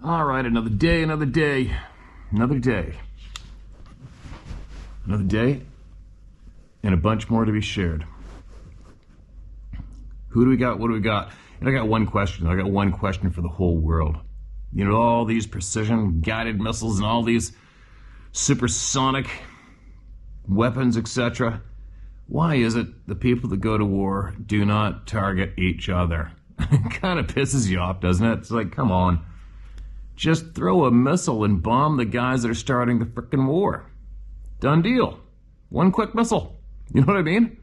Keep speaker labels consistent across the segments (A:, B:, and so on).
A: All right, another day, another day, another day. Another day, and a bunch more to be shared. Who do we got? What do we got? And I got one question. I got one question for the whole world. You know, all these precision guided missiles and all these supersonic weapons, etc. Why is it the people that go to war do not target each other? It kind of pisses you off, doesn't it? It's like, come on. Just throw a missile and bomb the guys that are starting the frickin' war. Done deal. One quick missile. You know what I mean?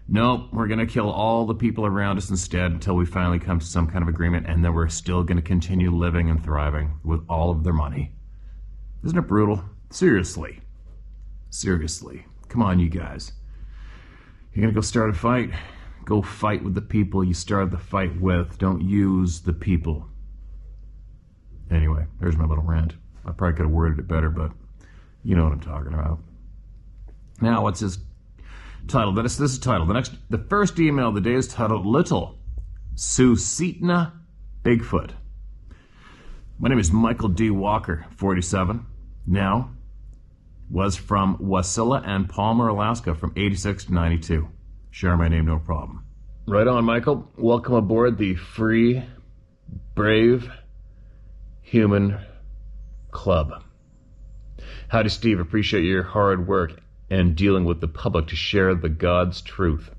A: No, we're going to kill all the people around us instead until we finally come to some kind of agreement, and then we're still going to continue living and thriving with all of their money. Isn't it brutal? Seriously. Seriously. Come on, you guys. You're going to go start a fight? Go fight with the people you started the fight with. Don't use the people. Anyway, there's my little rant. I probably could have worded it better, but you know what I'm talking about. Now, what's his title? This is title. The first email of the day is titled Little Susitna Bigfoot. My name is Michael D. Walker, 47. Now, was from Wasilla and Palmer, Alaska, from 86 to 92. Share my name, no problem. Right on, Michael. Welcome aboard the free, brave, human club. Howdy, Steve. Appreciate your hard work and dealing with the public to share the God's truth.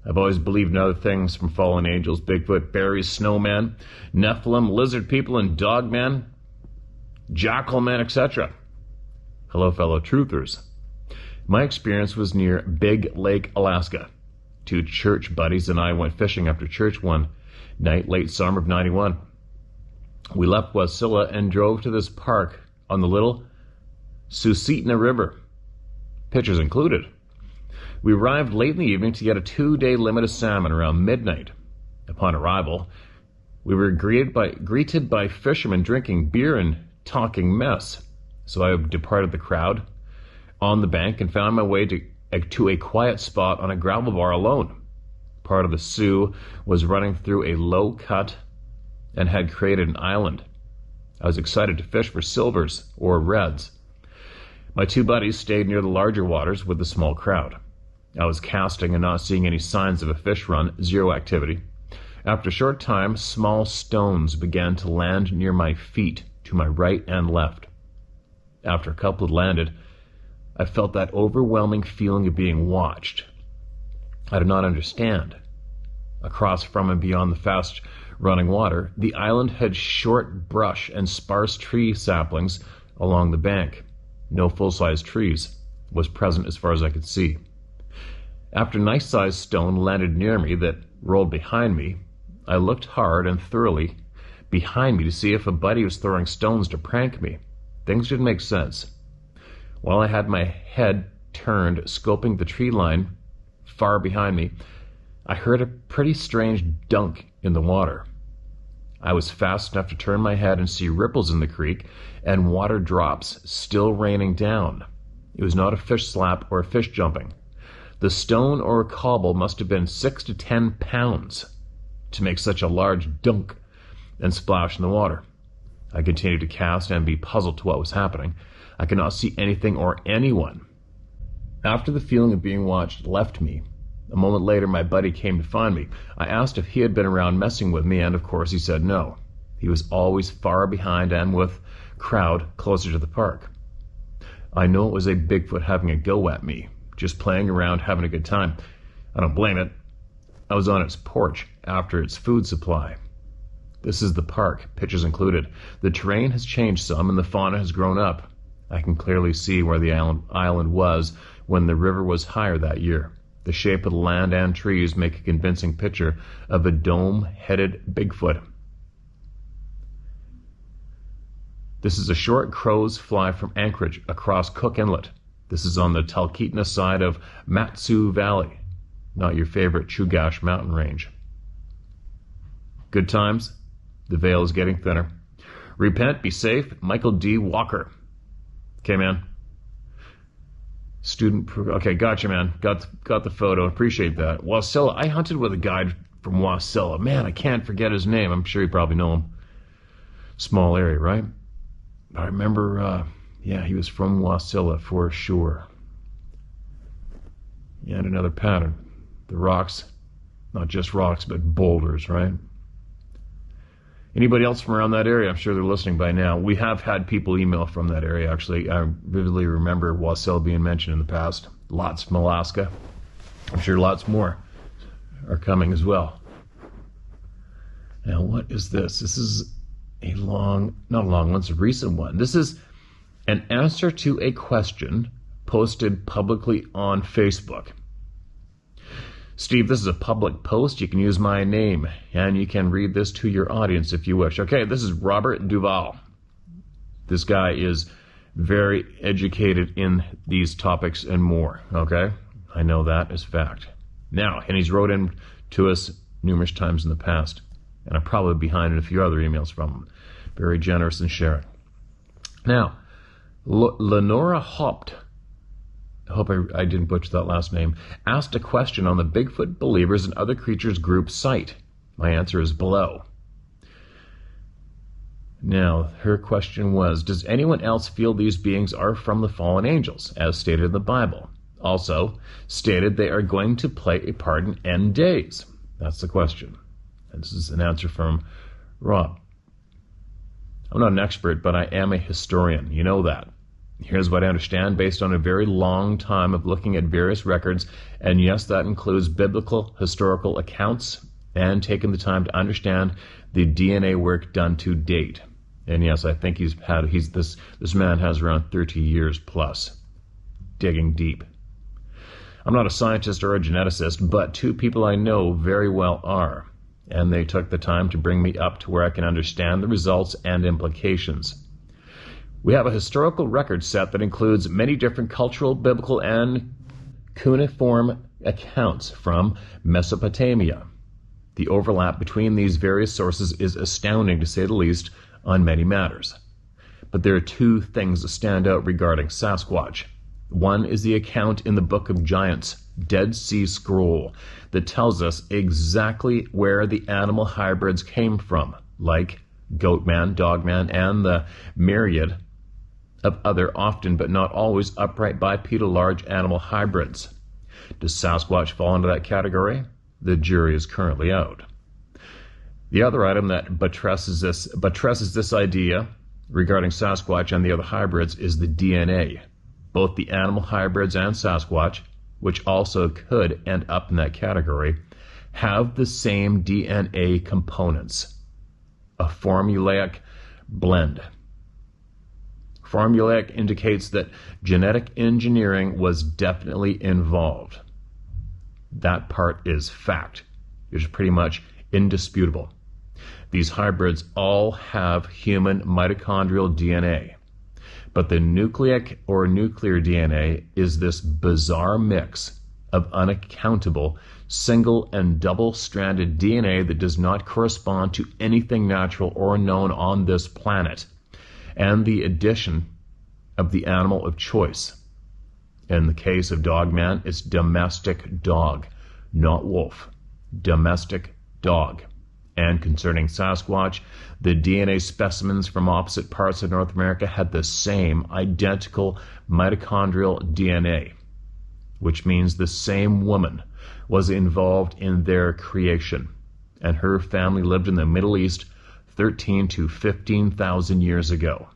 A: I've always believed in other things from fallen angels, Bigfoot, berries, snowman, Nephilim, lizard people, and dogmen, jackalmen, etc. Hello, fellow truthers. My experience was near Big Lake, Alaska. Two church buddies and I went fishing after church one night, late summer of 91. We left Wasilla and drove to this park on the little Susitna River. Pictures included. We arrived late in the evening to get a 2-day limit of salmon around midnight. Upon arrival, we were greeted by fishermen drinking beer and talking mess. So I departed the crowd on the bank and found my way to a quiet spot on a gravel bar alone. Part of the Sioux was running through a low cut and had created an island. I was excited to fish for silvers or reds. My two buddies stayed near the larger waters with the small crowd. I was casting and not seeing any signs of a fish run, zero activity. After a short time, small stones began to land near my feet, to my right and left. After a couple had landed, I felt that overwhelming feeling of being watched. I did not understand. across from and beyond the fast-running water, the island had short brush and sparse tree saplings along the bank. No full-size trees was present as far as I could see. After a nice-sized stone landed near me that rolled behind me, I looked hard and thoroughly behind me to see if a buddy was throwing stones to prank me. Things didn't make sense. While I had my head turned, scoping the tree line far behind me, I heard a pretty strange dunk in the water. I was fast enough to turn my head and see ripples in the creek and water drops still raining down. It was not a fish slap or a fish jumping. The stone or cobble must have been 6 to 10 pounds to make such a large dunk and splash in the water. I continued to cast and be puzzled to what was happening. I could not see anything or anyone. After the feeling of being watched left me, a moment later my buddy came to find me. I asked if he had been around messing with me, and of course he said no. He was always far behind and with crowd closer to the park. I know it was a Bigfoot having a go at me, just playing around, having a good time. I don't blame it. I was on its porch after its food supply. This is the park, pitches included. The terrain has changed some and the fauna has grown up. I can clearly see where the island was when the river was higher that year. The shape of the land and trees make a convincing picture of a dome-headed Bigfoot. This is a short crow's fly from Anchorage across Cook Inlet. This is on the Talkeetna side of Matsu Valley, not your favorite Chugach mountain range. Good times. The veil is getting thinner. Repent, be safe. Michael D. Walker. Okay, man. Okay, gotcha, man. Got the photo. Appreciate that. Wasilla. I hunted with a guide from Wasilla. Man, I can't forget his name. I'm sure you probably know him. Small area, right? I remember, he was from Wasilla for sure. And another pattern. The rocks, not just rocks, but boulders, right? Anybody else from around that area? I'm sure they're listening by now. We have had people email from that area, actually. I vividly remember Wasilla being mentioned in the past. Lots from Alaska. I'm sure lots more are coming as well. Now, what is this? This is not a long one, it's a recent one. This is an answer to a question posted publicly on Facebook. Steve, this is a public post. You can use my name, and you can read this to your audience if you wish. Okay, this is Robert Duval. This guy is very educated in these topics and more, okay? I know that is fact. Now, and he's wrote in to us numerous times in the past, and I'm probably behind in a few other emails from him. Very generous in sharing. Now, Lenora Haupt, I hope I didn't butcher that last name, asked a question on the Bigfoot Believers and Other Creatures group site. My answer is below. Now, her question was, does anyone else feel these beings are from the fallen angels, as stated in the Bible? Also, stated they are going to play a part in end days. That's the question. And this is an answer from Rob. I'm not an expert, but I am a historian. You know that. Here's what I understand based on a very long time of looking at various records, and yes, that includes biblical historical accounts and taking the time to understand the DNA work done to date. And yes, I think this man has around 30 years plus digging deep. I'm not a scientist or a geneticist, but two people I know very well are, and they took the time to bring me up to where I can understand the results and implications. We have a historical record set that includes many different cultural, biblical, and cuneiform accounts from Mesopotamia. The overlap between these various sources is astounding, to say the least, on many matters. But there are two things that stand out regarding Sasquatch. One is the account in the Book of Giants, Dead Sea Scroll, that tells us exactly where the animal hybrids came from, like Goatman, Dogman, and the myriad of other often but not always upright bipedal large animal hybrids. Does Sasquatch fall into that category? The jury is currently out. The other item that buttresses this idea regarding Sasquatch and the other hybrids is the DNA. Both the animal hybrids and Sasquatch, which also could end up in that category, have the same DNA components, a formulaic blend. Formulaic indicates that genetic engineering was definitely involved. That part is fact. It's pretty much indisputable. These hybrids all have human mitochondrial DNA, but the nucleic or nuclear DNA is this bizarre mix of unaccountable single and double-stranded DNA that does not correspond to anything natural or known on this planet, and the addition of the animal of choice. In the case of Dogman, it's domestic dog, not wolf. Domestic dog. And concerning Sasquatch, the DNA specimens from opposite parts of North America had the same identical mitochondrial DNA, which means the same woman was involved in their creation, and her family lived in the Middle East 13 to 15,000 years ago.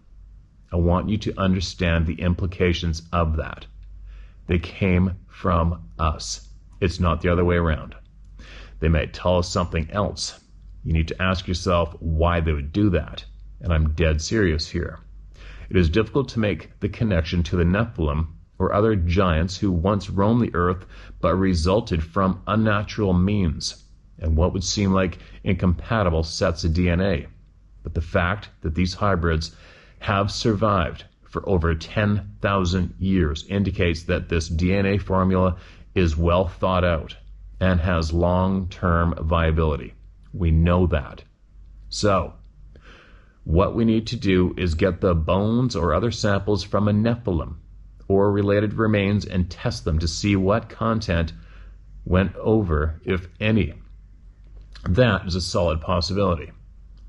A: I want you to understand the implications of that. They came from us. It's not the other way around. They might tell us something else. You need to ask yourself why they would do that, and I'm dead serious here. It is difficult to make the connection to the Nephilim or other giants who once roamed the earth but resulted from unnatural means and what would seem like incompatible sets of DNA. But the fact that these hybrids have survived for over 10,000 years indicates that this DNA formula is well thought out and has long-term viability. We know that. So, what we need to do is get the bones or other samples from a Nephilim or related remains and test them to see what content went over, if any. That is a solid possibility.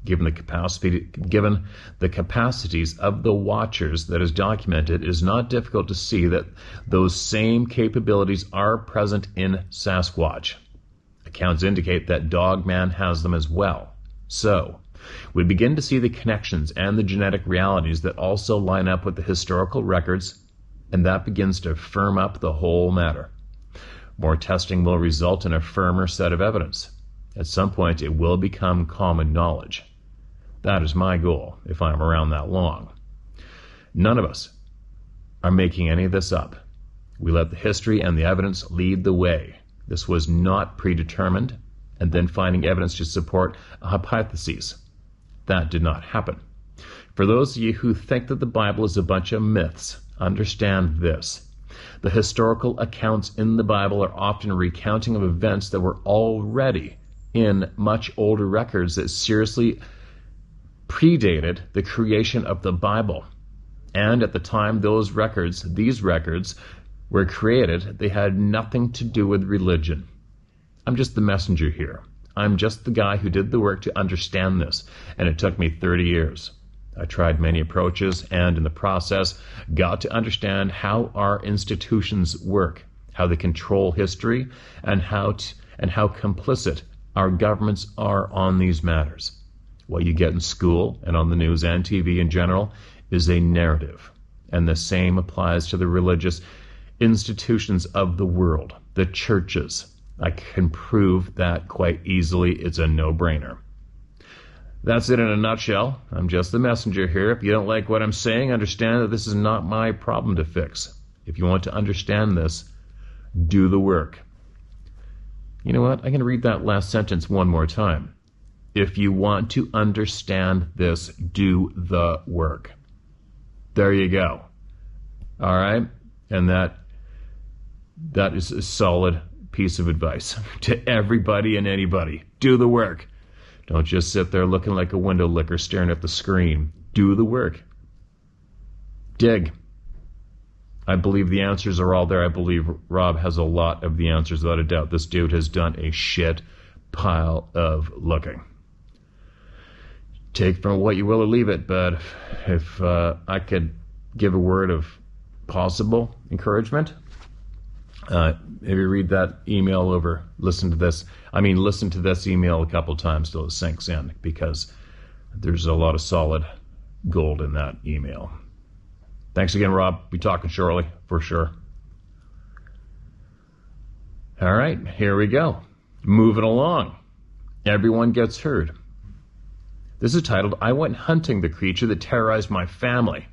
A: Given the capacities of the watchers that is documented, it is not difficult to see that those same capabilities are present in Sasquatch. Accounts indicate that Dogman has them as well. So, we begin to see the connections and the genetic realities that also line up with the historical records, and that begins to firm up the whole matter. More testing will result in a firmer set of evidence. At some point, it will become common knowledge. That is my goal, if I'm around that long. None of us are making any of this up. We let the history and the evidence lead the way. This was not predetermined, and then finding evidence to support a hypothesis. That did not happen. For those of you who think that the Bible is a bunch of myths, understand this. The historical accounts in the Bible are often a recounting of events that were already in much older records that seriously predated the creation of the Bible. And at the time these records were created, they had nothing to do with religion. I'm just the messenger here. I'm just the guy who did the work to understand this, and it took me 30 years. I tried many approaches, and in the process, got to understand how our institutions work, how they control history, and how complicit our governments are on these matters. What you get in school and on the news and TV in general is a narrative, and the same applies to the religious institutions of the world, the churches. I can prove that quite easily. It's a no-brainer. That's it in a nutshell. I'm just the messenger here. If you don't like what I'm saying, understand that this is not my problem to fix. If you want to understand this, do the work. You know what? I'm going to read that last sentence one more time. If you want to understand this, do the work. There you go. All right? And that is a solid piece of advice to everybody and anybody. Do the work. Don't just sit there looking like a window licker staring at the screen. Do the work. Dig. I believe the answers are all there. I believe Rob has a lot of the answers, without a doubt. This dude has done a shit pile of looking. Take from what you will or leave it, but if I could give a word of possible encouragement, maybe read that email over, listen to this email a couple times till it sinks in, because there's a lot of solid gold in that email. Thanks again, Rob. Be talking shortly, for sure. All right, here we go. Moving along. Everyone gets heard. This is titled, I Went Hunting the Creature That Terrorized My Family.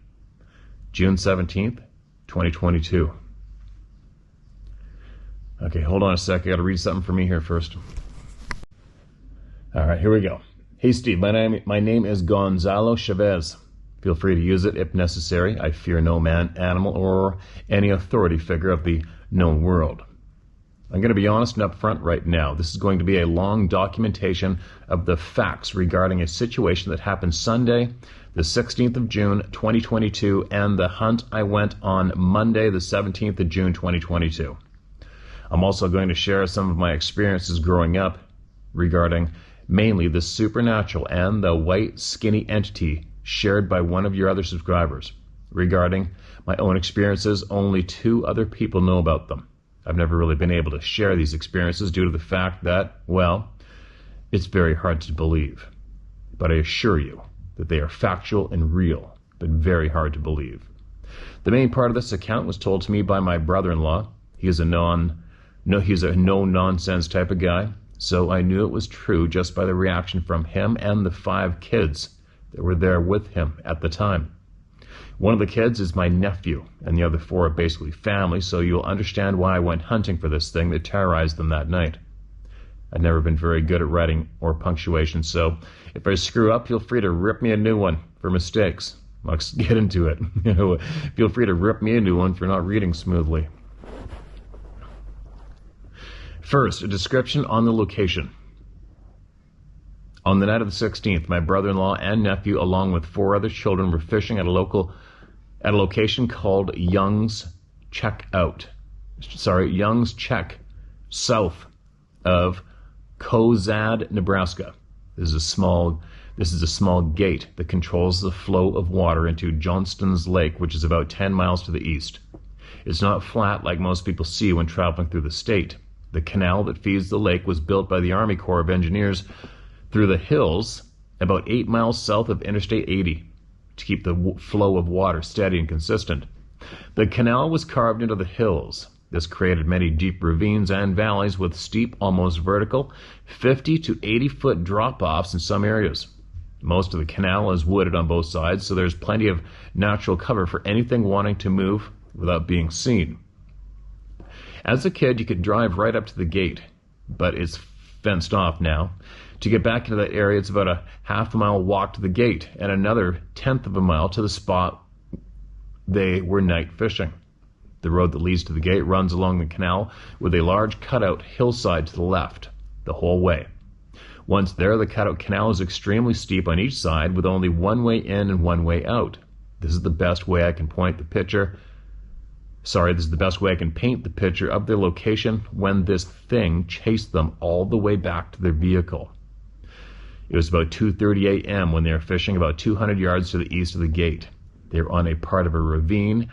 A: June 17th, 2022. Okay, hold on a sec. I got to read something for me here first. All right, here we go. Hey, Steve, my name is Gonzalo Chavez. Feel free to use it if necessary. I fear no man, animal, or any authority figure of the known world. I'm going to be honest and upfront right now. This is going to be a long documentation of the facts regarding a situation that happened Sunday, the 16th of June, 2022, and the hunt I went on Monday, the 17th of June, 2022. I'm also going to share some of my experiences growing up regarding mainly the supernatural and the white, skinny entity shared by one of your other subscribers. Regarding my own experiences, only 2 other people know about them. I've never really been able to share these experiences due to the fact that, well, it's very hard to believe. But I assure you that they are factual and real, but very hard to believe. The main part of this account was told to me by my brother-in-law. He's a no-nonsense type of guy, so I knew it was true just by the reaction from him and the 5 kids that were there with him at the time. One of the kids is my nephew, and the other 4 are basically family, so you'll understand why I went hunting for this thing that terrorized them that night. I've never been very good at writing or punctuation, so if I screw up, feel free to rip me a new one for mistakes. Let's get into it. Feel free to rip me a new one for not reading smoothly. First, a description on the location. On the night of the 16th, my brother-in-law and nephew, along with 4 other children, were fishing at a location called Young's Check, south of Cozad, Nebraska. This is a small gate that controls the flow of water into Johnston's Lake, which is about 10 miles to the east. It's not flat like most people see when traveling through the state. The canal that feeds the lake was built by the Army Corps of Engineers through the hills about 8 miles south of Interstate 80 to keep the flow of water steady and consistent. The canal was carved into the hills. This created many deep ravines and valleys with steep, almost vertical, 50 to 80-foot drop-offs in some areas. Most of the canal is wooded on both sides, so there's plenty of natural cover for anything wanting to move without being seen. As a kid, you could drive right up to the gate, but it's fenced off now. To get back into that area, it's about a half-mile walk to the gate and another 1/10 of a mile to the spot they were night fishing. The road that leads to the gate runs along the canal with a large cutout hillside to the left the whole way. Once there, the cutout canal is extremely steep on each side with only one way in and one way out. This is the best way I can paint the picture of their location when this thing chased them all the way back to their vehicle. It was about 2:30 a.m. when they were fishing about 200 yards to the east of the gate. They were on a part of a ravine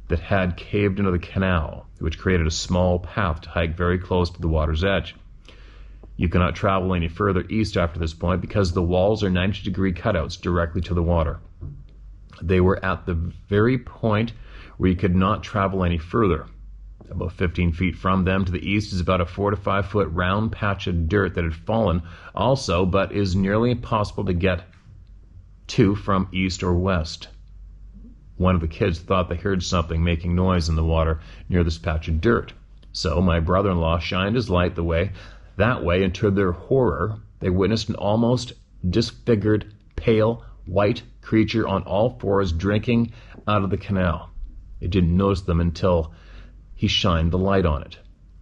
A: that had caved into the canal, which created a small path to hike very close to the water's edge. You cannot travel any further east after this point because the walls are 90-degree cutouts directly to the water. They were at the very point where you could not travel any further. About 15 feet from them to the east is about a 4 to 5 foot round patch of dirt that had fallen also, but is nearly impossible to get to from east or west. One of the kids thought they heard something making noise in the water near this patch of dirt. So my brother-in-law shined his light that way, and to their horror, they witnessed an almost disfigured, pale, white creature on all 4s drinking out of the canal. It didn't notice them until he shined the light on it.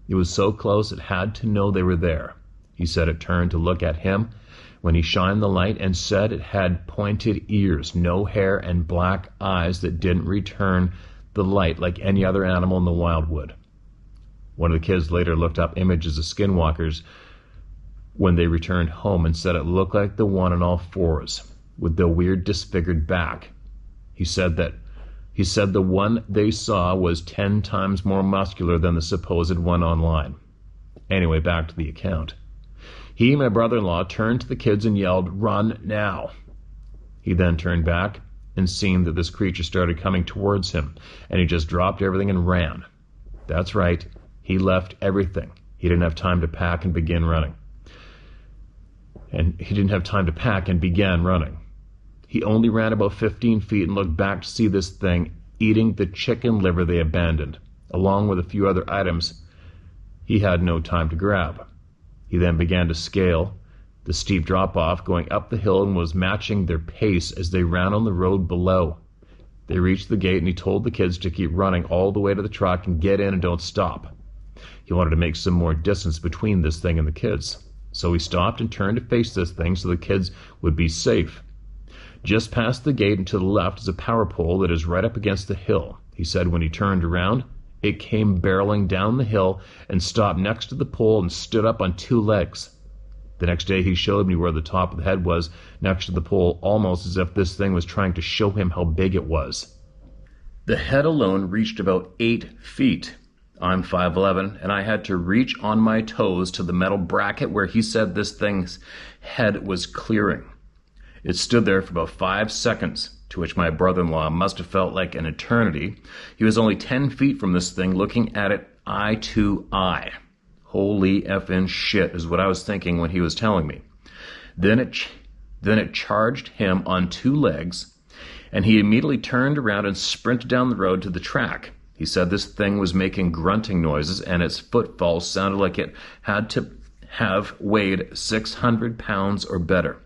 A: It was so close it had to know they were there. He said it turned to look at him when he shined the light and said it had pointed ears, no hair, and black eyes that didn't return the light like any other animal in the wild would. One of the kids later looked up images of skinwalkers when they returned home and said it looked like the one on all 4s with the weird disfigured back. He said the one they saw was 10 times more muscular than the supposed one online. Anyway, back to the account. He, my brother-in-law, turned to the kids and yelled, "Run now!" He then turned back and seen that this creature started coming towards him, and he just dropped everything and ran. That's right, he left everything He didn't have time to pack and begin running. He only ran about 15 feet and looked back to see this thing eating the chicken liver they abandoned, along with a few other items he had no time to grab. He then began to scale the steep drop-off, going up the hill, and was matching their pace as they ran on the road below. They reached the gate, and he told the kids to keep running all the way to the truck and get in and don't stop. He wanted to make some more distance between this thing and the kids. So he stopped and turned to face this thing so the kids would be safe. Just past the gate and to the left is a power pole that is right up against the hill. He said when he turned around, it came barreling down the hill and stopped next to the pole and stood up on two legs. The next day he showed me where the top of the head was next to the pole, almost as if this thing was trying to show him how big it was. The head alone reached about 8 feet. I'm 5'11", and I had to reach on my toes to the metal bracket where he said this thing's head was clearing. It stood there for about 5 seconds, to which my brother-in-law must have felt like an eternity. He was only 10 feet from this thing, looking at it eye to eye. Holy effing shit is what I was thinking when he was telling me. Then it charged him on 2 legs, and he immediately turned around and sprinted down the road to the track. He said this thing was making grunting noises, and its footfalls sounded like it had to have weighed 600 pounds or better.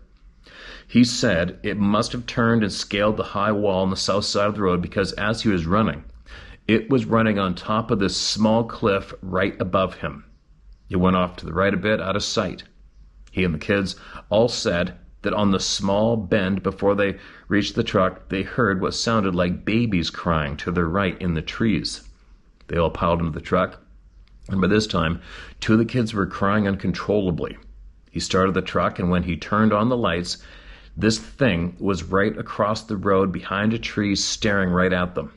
A: He said it must have turned and scaled the high wall on the south side of the road because as he was running, it was running on top of this small cliff right above him. It went off to the right a bit, out of sight. He and the kids all said that on the small bend before they reached the truck, they heard what sounded like babies crying to their right in the trees. They all piled into the truck, and by this time, 2 of the kids were crying uncontrollably. He started the truck, and when he turned on the lights, this thing was right across the road behind a tree staring right at them.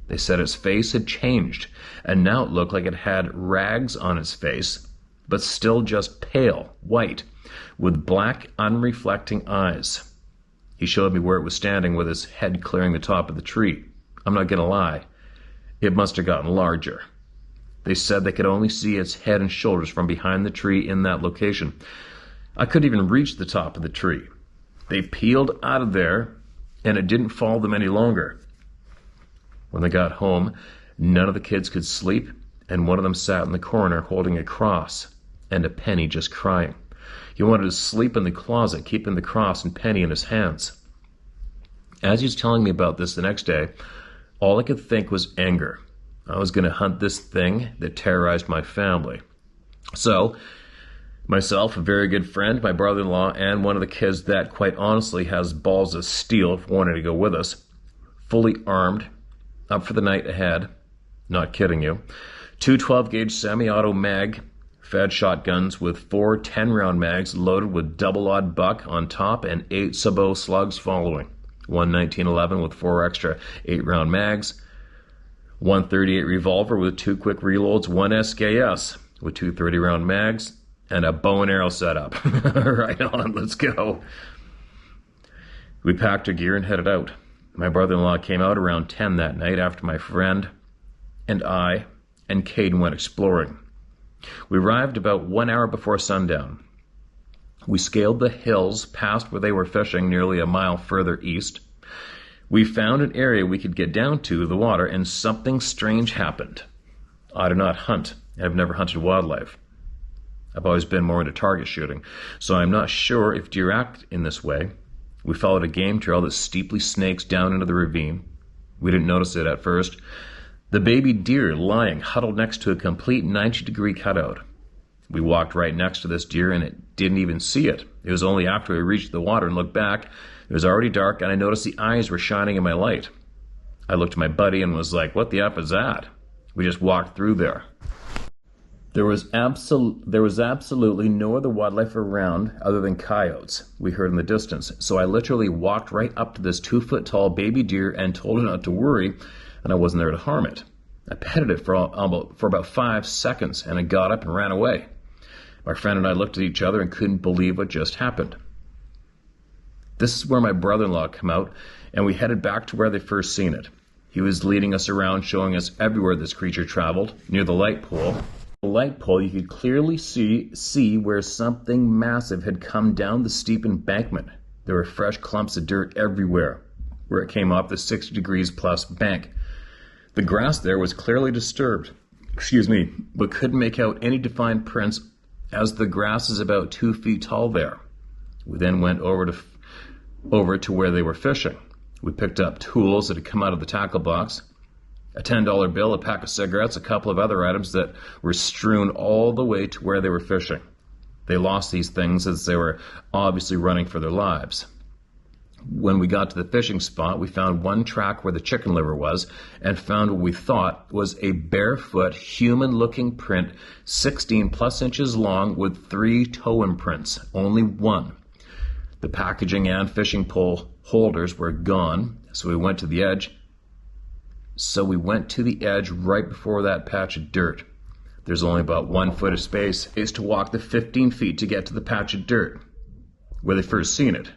A: They said its face had changed, and now it looked like it had rags on its face, but still just pale white, with black, unreflecting eyes. He showed me where it was standing with its head clearing the top of the tree. I'm not going to lie, it must have gotten larger. They said they could only see its head and shoulders from behind the tree in that location. I couldn't even reach the top of the tree. They peeled out of there, and it didn't follow them any longer. When they got home, none of the kids could sleep, and one of them sat in the corner holding a cross and a penny, just crying. He wanted to sleep in the closet, keeping the cross and penny in his hands. As he was telling me about this the next day, all I could think was anger. I was going to hunt this thing that terrorized my family. So, myself, a very good friend, my brother-in-law, and one of the kids that, quite honestly, has balls of steel for wanting to go with us, fully armed, up for the night ahead, not kidding you, 2 12-gauge semi-auto mag-fed shotguns with 4 10-round mags loaded with double-aught buck on top and 8 sabot slugs following, 1 1911 with 4 extra 8-round mags, 1 38 revolver with 2 quick reloads, 1 SKS with 2 30-round mags, and a bow and arrow setup. Right on, let's go. We packed our gear and headed out. My brother-in-law came out around 10 that night after my friend and I and Caden went exploring. We arrived about 1 hour before sundown. We scaled the hills past where they were fishing nearly a mile further east. We found an area we could get down to the water, and something strange happened. I do not hunt. I've never hunted wildlife. I've always been more into target shooting, so I'm not sure if deer act in this way. We followed a game trail that steeply snakes down into the ravine. We didn't notice it at first. The baby deer lying huddled next to a complete 90-degree cutout. We walked right next to this deer and it didn't even see it. It was only after we reached the water and looked back, it was already dark, and I noticed the eyes were shining in my light. I looked at my buddy and was like, "What the F is that?" We just walked through there. There was absolutely no other wildlife around other than coyotes we heard in the distance. So I literally walked right up to this 2-foot-tall baby deer and told it not to worry, and I wasn't there to harm it. I petted it for about 5 seconds, and it got up and ran away. My friend and I looked at each other and couldn't believe what just happened. This is where my brother-in-law came out, and we headed back to where they first seen it. He was leading us around, showing us everywhere this creature traveled, near the light pole, The light pole, you could clearly see where something massive had come down the steep embankment. There were fresh clumps of dirt everywhere where it came off the 60 degrees plus bank. The grass there was clearly disturbed, but couldn't make out any defined prints as the grass is about 2 feet tall there. We then went over to where they were fishing. We picked up tools that had come out of the tackle box, a $10 bill, a pack of cigarettes, a couple of other items that were strewn all the way to where they were fishing. They lost these things as they were obviously running for their lives. When we got to the fishing spot, we found one track where the chicken liver was and found what we thought was a barefoot, human-looking print, 16 plus inches long with 3 toe imprints, only one. The packaging and fishing pole holders were gone, so we went to the edge right before that patch of dirt. There's only about 1 foot of space to walk the 15 feet to get to the patch of dirt where they first seen it.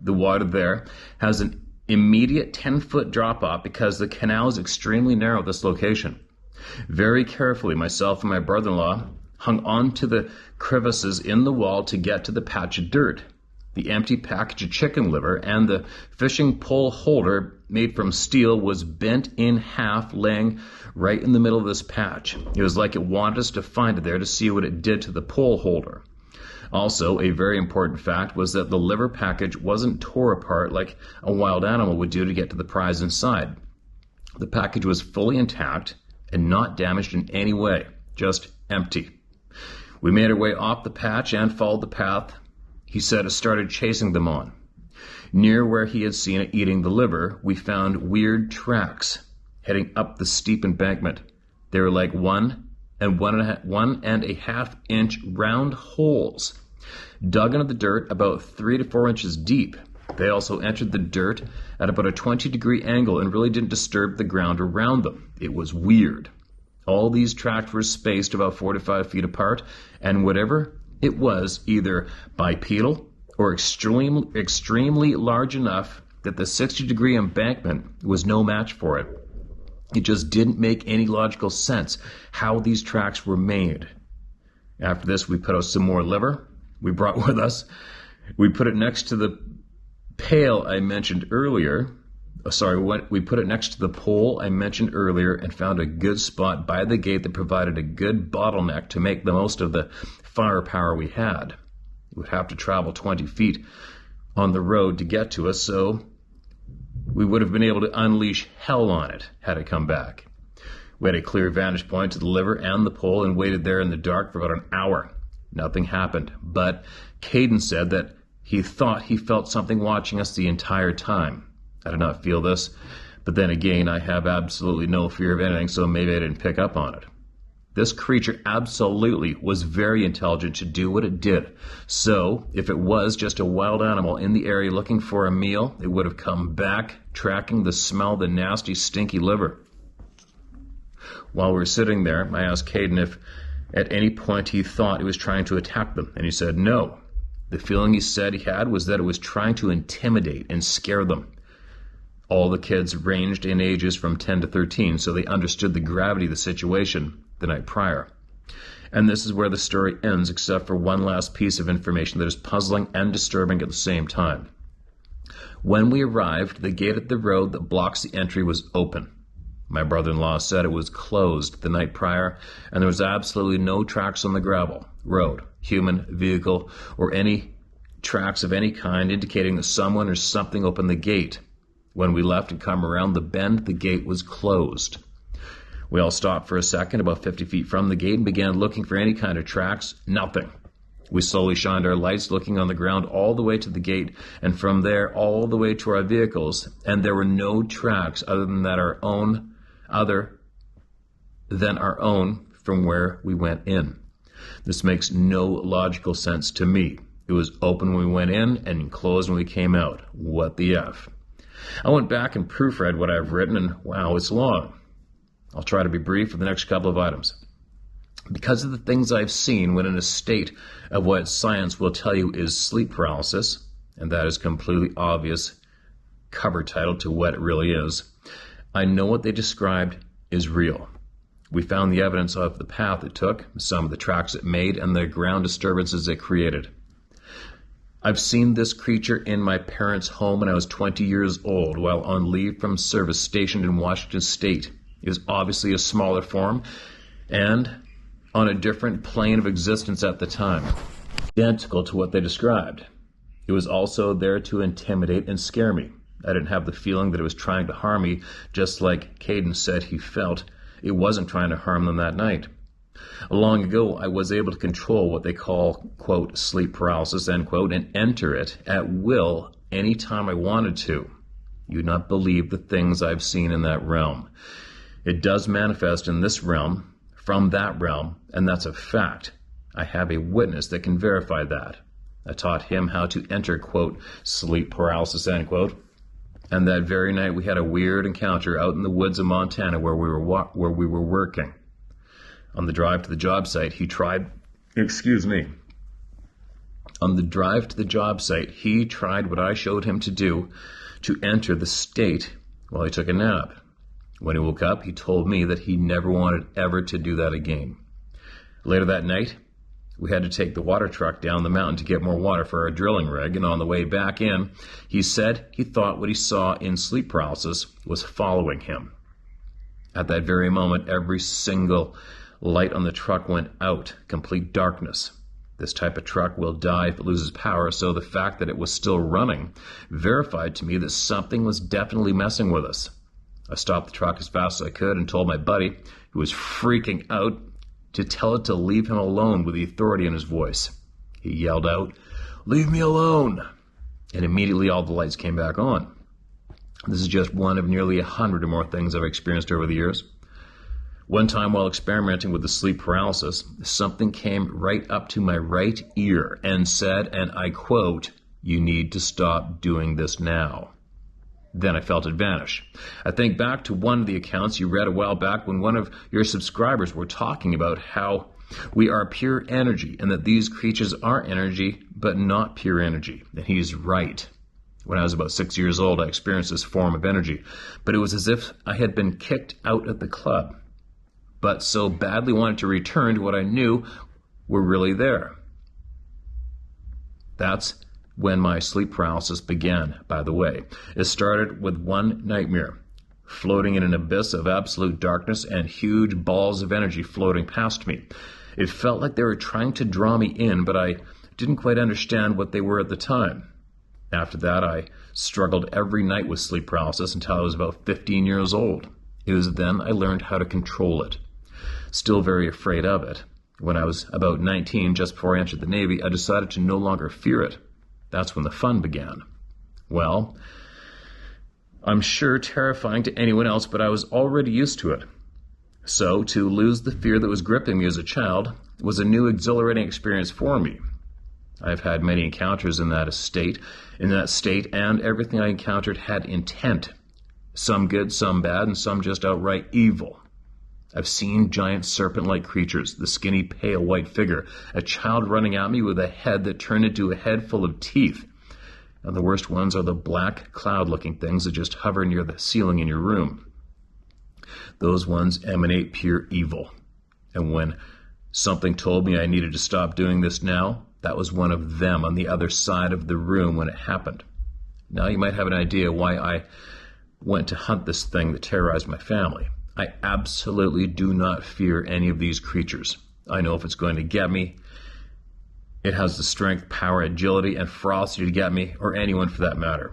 A: The water there has an immediate 10-foot drop-off because the canal is extremely narrow at this location. Very carefully, myself and my brother-in-law hung onto the crevices in the wall to get to the patch of dirt. The empty package of chicken liver and the fishing pole holder made from steel was bent in half, laying right in the middle of this patch. It was like it wanted us to find it there to see what it did to the pole holder. Also, a very important fact was that the liver package wasn't tore apart like a wild animal would do to get to the prize inside. The package was fully intact and not damaged in any way, just empty. We made our way off the patch and followed the path he said it started chasing them on. Near where he had seen it eating the liver, we found weird tracks heading up the steep embankment. They were like 1.5 inch round holes dug into the dirt about 3 to 4 inches deep. They also entered the dirt at about a 20-degree angle and really didn't disturb the ground around them. It was weird. All these tracks were spaced about 4 to 5 feet apart, and whatever it was, either bipedal or extremely large enough that the 60-degree embankment was no match for it. It just didn't make any logical sense how these tracks were made. After this, we put out some more liver we brought with us. We put it next to the pail I mentioned earlier. We put it next to the pole I mentioned earlier and found a good spot by the gate that provided a good bottleneck to make the most of the firepower we had. We would have to travel 20 feet on the road to get to us, so we would have been able to unleash hell on it had it come back. We had a clear vantage point to the liver and the pole and waited there in the dark for about an hour. Nothing happened, but Caden said that he thought he felt something watching us the entire time. I did not feel this, but then again, I have absolutely no fear of anything, so maybe I didn't pick up on it. This creature absolutely was very intelligent to do what it did. So, if it was just a wild animal in the area looking for a meal, it would have come back, tracking the smell of the nasty, stinky liver. While we were sitting there, I asked Caden if at any point he thought it was trying to attack them, and he said no. The feeling he said he had was that it was trying to intimidate and scare them. All the kids ranged in ages from 10 to 13, so they understood the gravity of the situation the night prior. And this is where the story ends, except for one last piece of information that is puzzling and disturbing at the same time. When we arrived, the gate at the road that blocks the entry was open. My brother-in-law said it was closed the night prior, and there was absolutely no tracks on the gravel road, human, vehicle, or any tracks of any kind indicating that someone or something opened the gate. When we left and come around the bend, the gate was closed. We all stopped for a second about 50 feet from the gate and began looking for any kind of tracks. Nothing. We slowly shined our lights looking on the ground all the way to the gate and from there all the way to our vehicles, and there were no tracks other than our own from where we went in. This makes no logical sense to me. It was open when we went in and closed when we came out. What the F? I went back and proofread what I've written, and wow, it's long. I'll try to be brief for the next couple of items. Because of the things I've seen when in a state of what science will tell you is sleep paralysis, and that is completely obvious cover title to what it really is, I know what they described is real. We found the evidence of the path it took, some of the tracks it made, and the ground disturbances it created. I've seen this creature in my parents' home when I was 20 years old while on leave from service stationed in Washington State. It was obviously a smaller form and on a different plane of existence at the time, identical to what they described. It was also there to intimidate and scare me. I didn't have the feeling that it was trying to harm me, just like Caden said he felt it wasn't trying to harm them that night. Long ago, I was able to control what they call, quote, sleep paralysis, end quote, and enter it at will anytime I wanted to. You would not believe the things I've seen in that realm. It does manifest in this realm, from that realm, and that's a fact. I have a witness that can verify that. I taught him how to enter, quote, sleep paralysis, end quote. And that very night we had a weird encounter out in the woods of Montana where we were working. On the drive to the job site, he tried what I showed him to do to enter the state while he took a nap. When he woke up, he told me that he never wanted ever to do that again. Later that night, we had to take the water truck down the mountain to get more water for our drilling rig, and on the way back in, he said he thought what he saw in sleep paralysis was following him. At that very moment, every single light on the truck went out, complete darkness. This type of truck will die if it loses power, so the fact that it was still running verified to me that something was definitely messing with us. I stopped the truck as fast as I could and told my buddy, who was freaking out, to tell it to leave him alone with the authority in his voice. He yelled out, "Leave me alone!" And immediately all the lights came back on. This is just one of nearly 100 or more things I've experienced over the years. One time while experimenting with the sleep paralysis, something came right up to my right ear and said, and I quote, "You need to stop doing this now." Then I felt it vanish. I think back to one of the accounts you read a while back when one of your subscribers were talking about how we are pure energy and that these creatures are energy, but not pure energy. And he's right. When I was about 6 years old, I experienced this form of energy, but it was as if I had been kicked out of the club, but so badly wanted to return to what I knew were really there. That's when my sleep paralysis began, by the way. It started with one nightmare, floating in an abyss of absolute darkness and huge balls of energy floating past me. It felt like they were trying to draw me in, but I didn't quite understand what they were at the time. After that, I struggled every night with sleep paralysis until I was about 15 years old. It was then I learned how to control it. Still very afraid of it. When I was about 19, just before I entered the Navy, I decided to no longer fear it. That's when the fun began. Well, I'm sure terrifying to anyone else, but I was already used to it. So to lose the fear that was gripping me as a child was a new exhilarating experience for me. I've had many encounters in that state, and everything I encountered had intent. Some good, some bad, and some just outright evil. I've seen giant serpent-like creatures, the skinny, pale white figure, a child running at me with a head that turned into a head full of teeth. And the worst ones are the black, cloud-looking things that just hover near the ceiling in your room. Those ones emanate pure evil. And when something told me I needed to stop doing this now, that was one of them on the other side of the room when it happened. Now you might have an idea why I went to hunt this thing that terrorized my family. I absolutely do not fear any of these creatures. I know if it's going to get me, it has the strength, power, agility, and ferocity to get me, or anyone for that matter.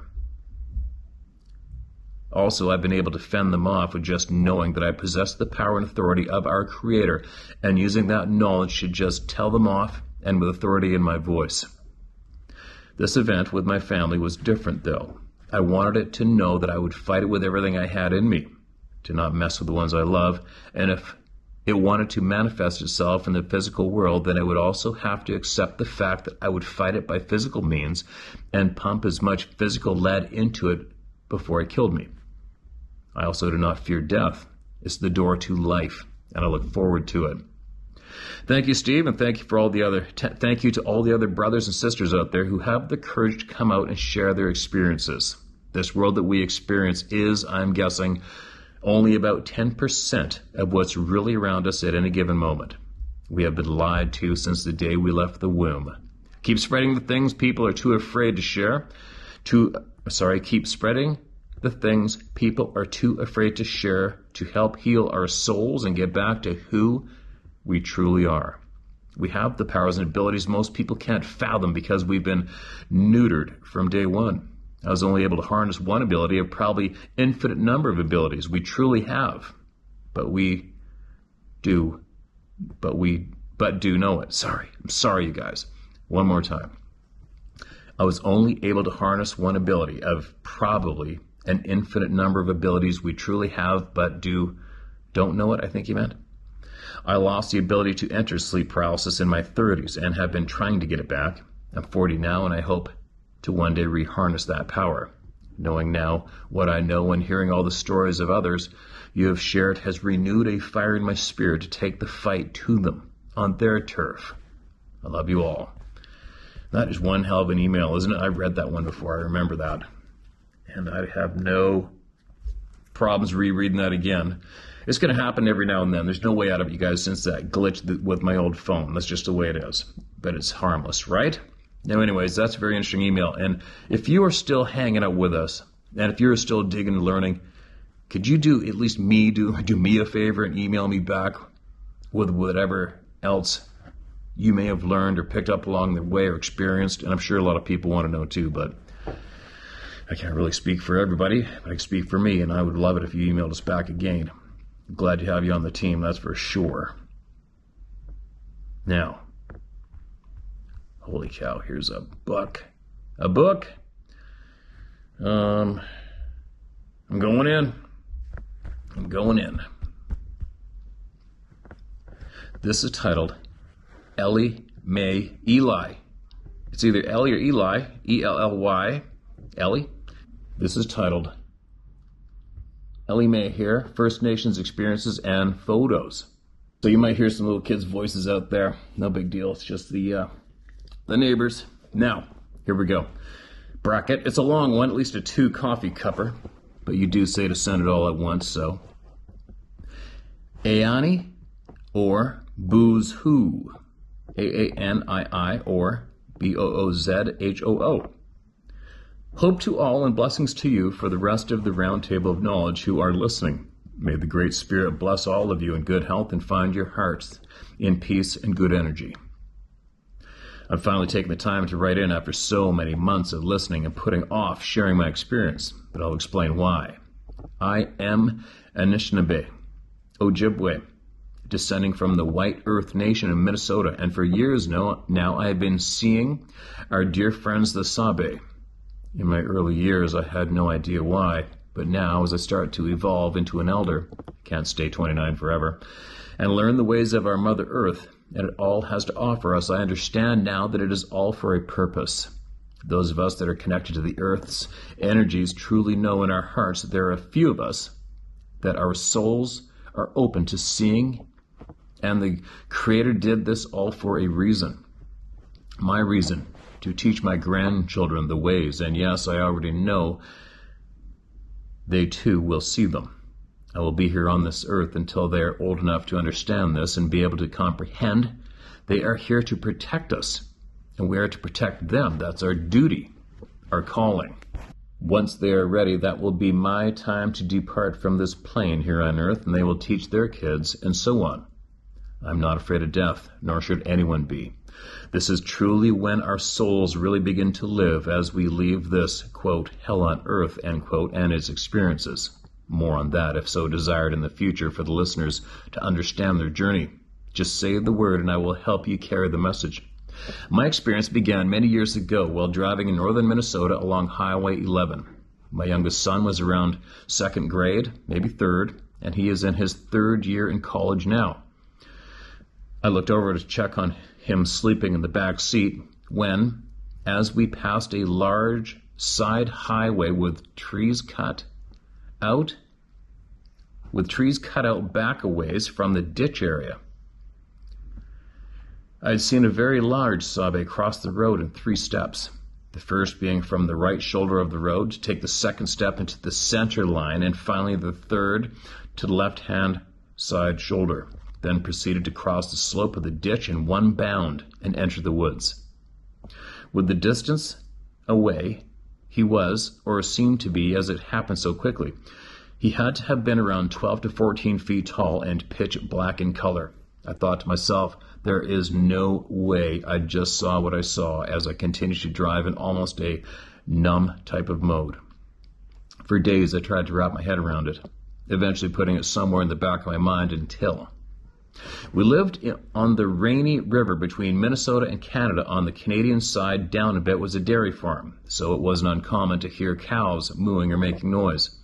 A: Also, I've been able to fend them off with just knowing that I possess the power and authority of our Creator, and using that knowledge to just tell them off, and with authority in my voice. This event with my family was different, though. I wanted it to know that I would fight it with everything I had in me, to not mess with the ones I love, and if it wanted to manifest itself in the physical world, then it would also have to accept the fact that I would fight it by physical means and pump as much physical lead into it before it killed me. I also do not fear death. It's the door to life, and I look forward to it. Thank you, Steve, and thank you to all the other brothers and sisters out there who have the courage to come out and share their experiences. This world that we experience is, I'm guessing, only about 10% of what's really around us at any given moment. We have been lied to since the day we left the womb. Keep spreading the things people are too afraid to share. Keep spreading the things people are too afraid to share to help heal our souls and get back to who we truly are. We have the powers and abilities most people can't fathom because we've been neutered from day one. I was only able to harness one ability of probably infinite number of abilities we truly have. But do know it. I'm sorry, you guys. One more time. I was only able to harness one ability of probably an infinite number of abilities we truly have, but don't know it, I think he meant. I lost the ability to enter sleep paralysis in my 30s and have been trying to get it back. I'm 40 now, and I hope to one day reharness that power. Knowing now what I know and hearing all the stories of others you have shared has renewed a fire in my spirit to take the fight to them on their turf. I love you all. That is one hell of an email, isn't it? I've read that one before. I remember that. And I have no problems rereading that again. It's going to happen every now and then. There's no way out of it, you guys, since that glitch with my old phone. That's just the way it is. But it's harmless, right? Now, anyways, that's a very interesting email. And if you are still hanging out with us, and if you're still digging and learning, could you do at least do me a favor and email me back with whatever else you may have learned or picked up along the way or experienced? And I'm sure a lot of people want to know too, but I can't really speak for everybody, but I can speak for me, and I would love it if you emailed us back again. I'm glad to have you on the team, that's for sure. Now, holy cow, here's a book. A book? I'm going in. This is titled Ellie Mae Eli. It's either Ellie or Eli, E-L-L-Y, Ellie. This is titled Ellie Mae here, First Nations Experiences and Photos. So you might hear some little kids' voices out there. No big deal. It's just the neighbors. Now, here we go. Bracket. It's a long one, at least a 2 coffee cupper, but you do say to send it all at once, so. Aani or Booze Who. A-A-N-I-I or B-O-O-Z-H-O-O. Hope to all and blessings to you for the rest of the round table of knowledge who are listening. May the Great Spirit bless all of you in good health and find your hearts in peace and good energy. I've finally taken the time to write in after so many months of listening and putting off sharing my experience, but I'll explain why. I am Anishinaabe, Ojibwe, descending from the White Earth Nation in Minnesota, and for years now I have been seeing our dear friends the Sabe. In my early years, I had no idea why, but now, as I start to evolve into an elder, can't stay 29 forever, and learn the ways of our Mother Earth, and it all has to offer us, I understand now that it is all for a purpose. Those of us that are connected to the Earth's energies truly know in our hearts that there are a few of us that our souls are open to seeing, and the Creator did this all for a reason. My reason, to teach my grandchildren the ways, and yes, I already know they too will see them. I will be here on this earth until they are old enough to understand this and be able to comprehend. They are here to protect us, and we are to protect them. That's our duty, our calling. Once they are ready, that will be my time to depart from this plane here on earth, and they will teach their kids, and so on. I'm not afraid of death, nor should anyone be. This is truly when our souls really begin to live as we leave this, quote, hell on earth, end quote, and its experiences. More on that, if so desired in the future, for the listeners to understand their journey. Just say the word and I will help you carry the message. My experience began many years ago while driving in northern Minnesota along Highway 11. My youngest son was around 2nd grade, maybe 3rd, and he is in his 3rd year in college now. I looked over to check on him sleeping in the back seat when, as we passed a large side highway with trees cut out back a ways from the ditch area, I had seen a very large Sabe cross the road in 3 steps. The first being from the right shoulder of the road to take the second step into the center line, and finally the third to the left-hand side shoulder, then proceeded to cross the slope of the ditch in one bound and enter the woods. With the distance away, he was, or seemed to be, as it happened so quickly. He had to have been around 12 to 14 feet tall and pitch black in color. I thought to myself, there is no way I just saw what I saw, as I continued to drive in almost a numb type of mode. For days I tried to wrap my head around it, eventually putting it somewhere in the back of my mind until... We lived on the Rainy River between Minnesota and Canada. On the Canadian side down a bit was a dairy farm, so it wasn't uncommon to hear cows mooing or making noise.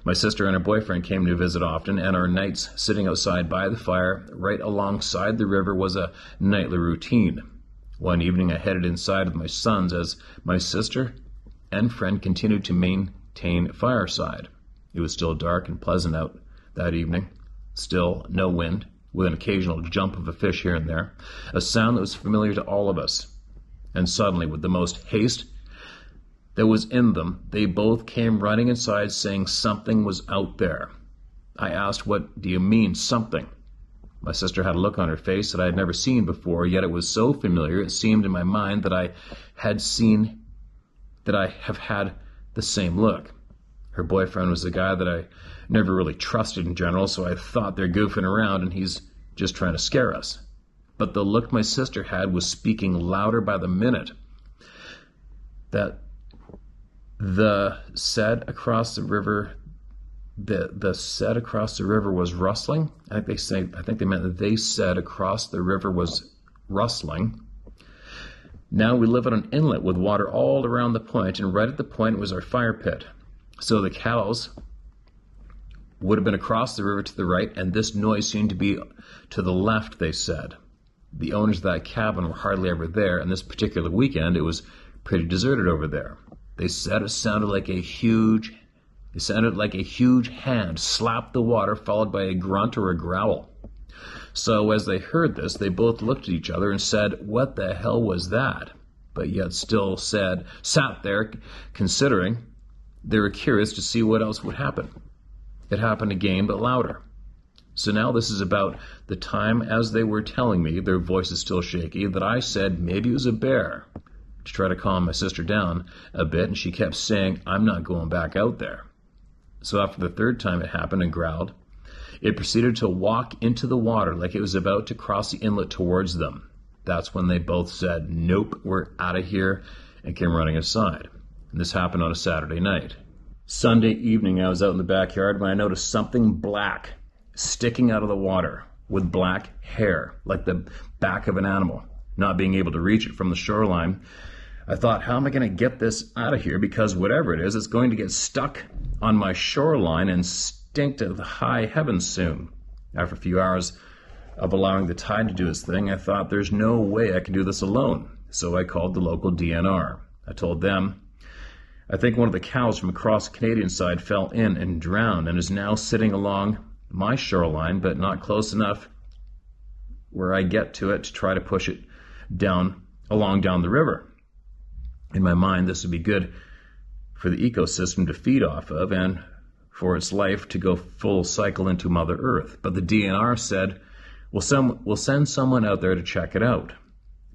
A: My sister and her boyfriend came to visit often, and our nights sitting outside by the fire right alongside the river was a nightly routine. One evening I headed inside with my sons as my sister and friend continued to maintain fireside. It was still dark and pleasant out that evening. Still no wind, with an occasional jump of a fish here and there, a sound that was familiar to all of us. And suddenly, with the most haste that was in them, they both came running inside saying something was out there. I asked, "What do you mean, something?" My sister had a look on her face that I had never seen before, yet it was so familiar it seemed in my mind that I have had the same look. Her boyfriend was a guy that I never really trusted in general, so I thought they're goofing around and he's just trying to scare us. But the look my sister had was speaking louder by the minute. That the said across the river was rustling. I think they meant that they said across the river was rustling. Now we live on an inlet with water all around the point, and right at the point was our fire pit. So the cows would have been across the river to the right, and this noise seemed to be to the left, they said. The owners of that cabin were hardly ever there, and this particular weekend it was pretty deserted over there. They said it sounded like a huge hand slapped the water, followed by a grunt or a growl. So as they heard this, they both looked at each other and said, "What the hell was that?" But yet still sat there, considering they were curious to see what else would happen. It happened again, but louder. So now this is about the time, as they were telling me, their voices still shaky, that I said maybe it was a bear, to try to calm my sister down a bit, and she kept saying, "I'm not going back out there." So after the third time it happened and growled, it proceeded to walk into the water like it was about to cross the inlet towards them. That's when they both said, "Nope, we're out of here," and came running aside. And this happened on a Saturday night. Sunday evening, I was out in the backyard when I noticed something black sticking out of the water with black hair, like the back of an animal. Not being able to reach it from the shoreline, I thought, how am I going to get this out of here? Because whatever it is, it's going to get stuck on my shoreline and stink to the high heavens soon. After a few hours of allowing the tide to do its thing, I thought there's no way I can do this alone. So I called the local DNR. I told them, "I think one of the cows from across the Canadian side fell in and drowned and is now sitting along my shoreline, but not close enough where I get to it to try to push it down the river. In my mind, this would be good for the ecosystem to feed off of and for its life to go full cycle into Mother Earth." But the DNR said, we'll send someone out there to check it out.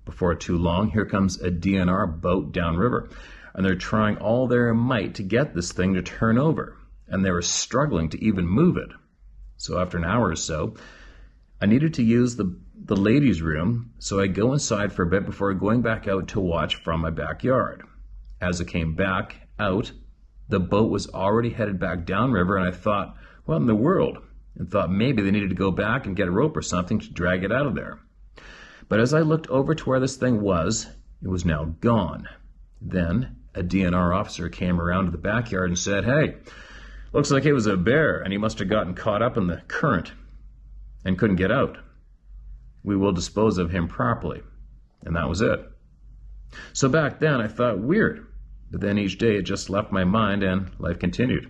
A: Before too long, here comes a DNR boat downriver, and they're trying all their might to get this thing to turn over, and they were struggling to even move it. So after an hour or so, I needed to use the ladies' room, so I go inside for a bit before going back out to watch from my backyard. As I came back out, the boat was already headed back downriver, and I thought, what in the world? And thought maybe they needed to go back and get a rope or something to drag it out of there. But as I looked over to where this thing was, it was now gone. Then a DNR officer came around to the backyard and said, "Hey, looks like it was a bear, and he must have gotten caught up in the current and couldn't get out. We will dispose of him properly." And that was it. So back then I thought, weird. But then each day it just left my mind and life continued.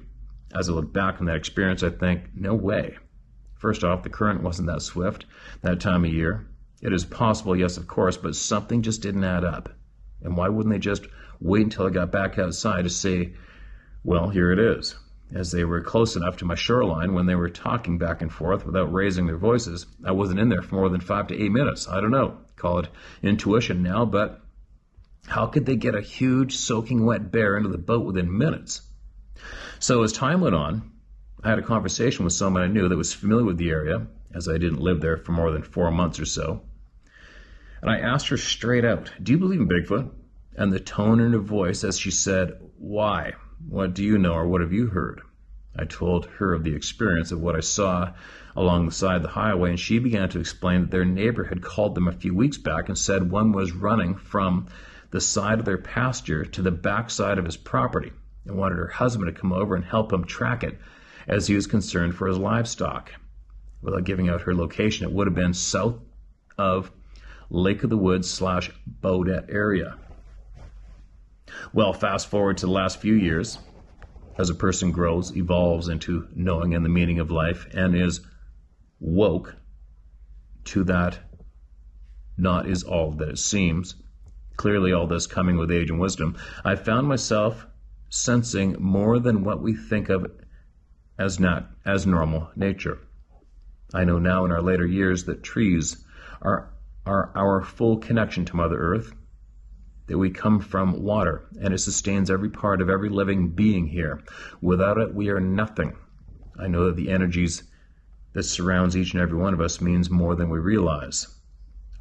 A: As I look back on that experience, I think, no way. First off, the current wasn't that swift that time of year. It is possible, yes, of course, but something just didn't add up. And why wouldn't they just wait until I got back outside to say, well, here it is. As they were close enough to my shoreline when they were talking back and forth without raising their voices. I wasn't in there for more than 5 to 8 minutes. I don't know. Call it intuition now, but how could they get a huge soaking wet bear into the boat within minutes? So as time went on, I had a conversation with someone I knew that was familiar with the area, as I didn't live there for more than 4 months or so. And I asked her straight out, do you believe in Bigfoot? And the tone in her voice as she said, why? What do you know, or what have you heard? I told her of the experience of what I saw along the side of the highway, and she began to explain that their neighbor had called them a few weeks back and said one was running from the side of their pasture to the back side of his property and wanted her husband to come over and help him track it as he was concerned for his livestock. Without giving out her location, it would have been south of Lake of the Woods / Baudette area. Well, fast forward to the last few years, as a person grows, evolves into knowing and the meaning of life, and is woke to that not is all that it seems. Clearly all this coming with age and wisdom, I found myself sensing more than what we think of as normal nature. I know now in our later years that trees are our full connection to Mother Earth, that we come from water, and it sustains every part of every living being here. Without it, we are nothing. I know that the energies that surrounds each and every one of us means more than we realize.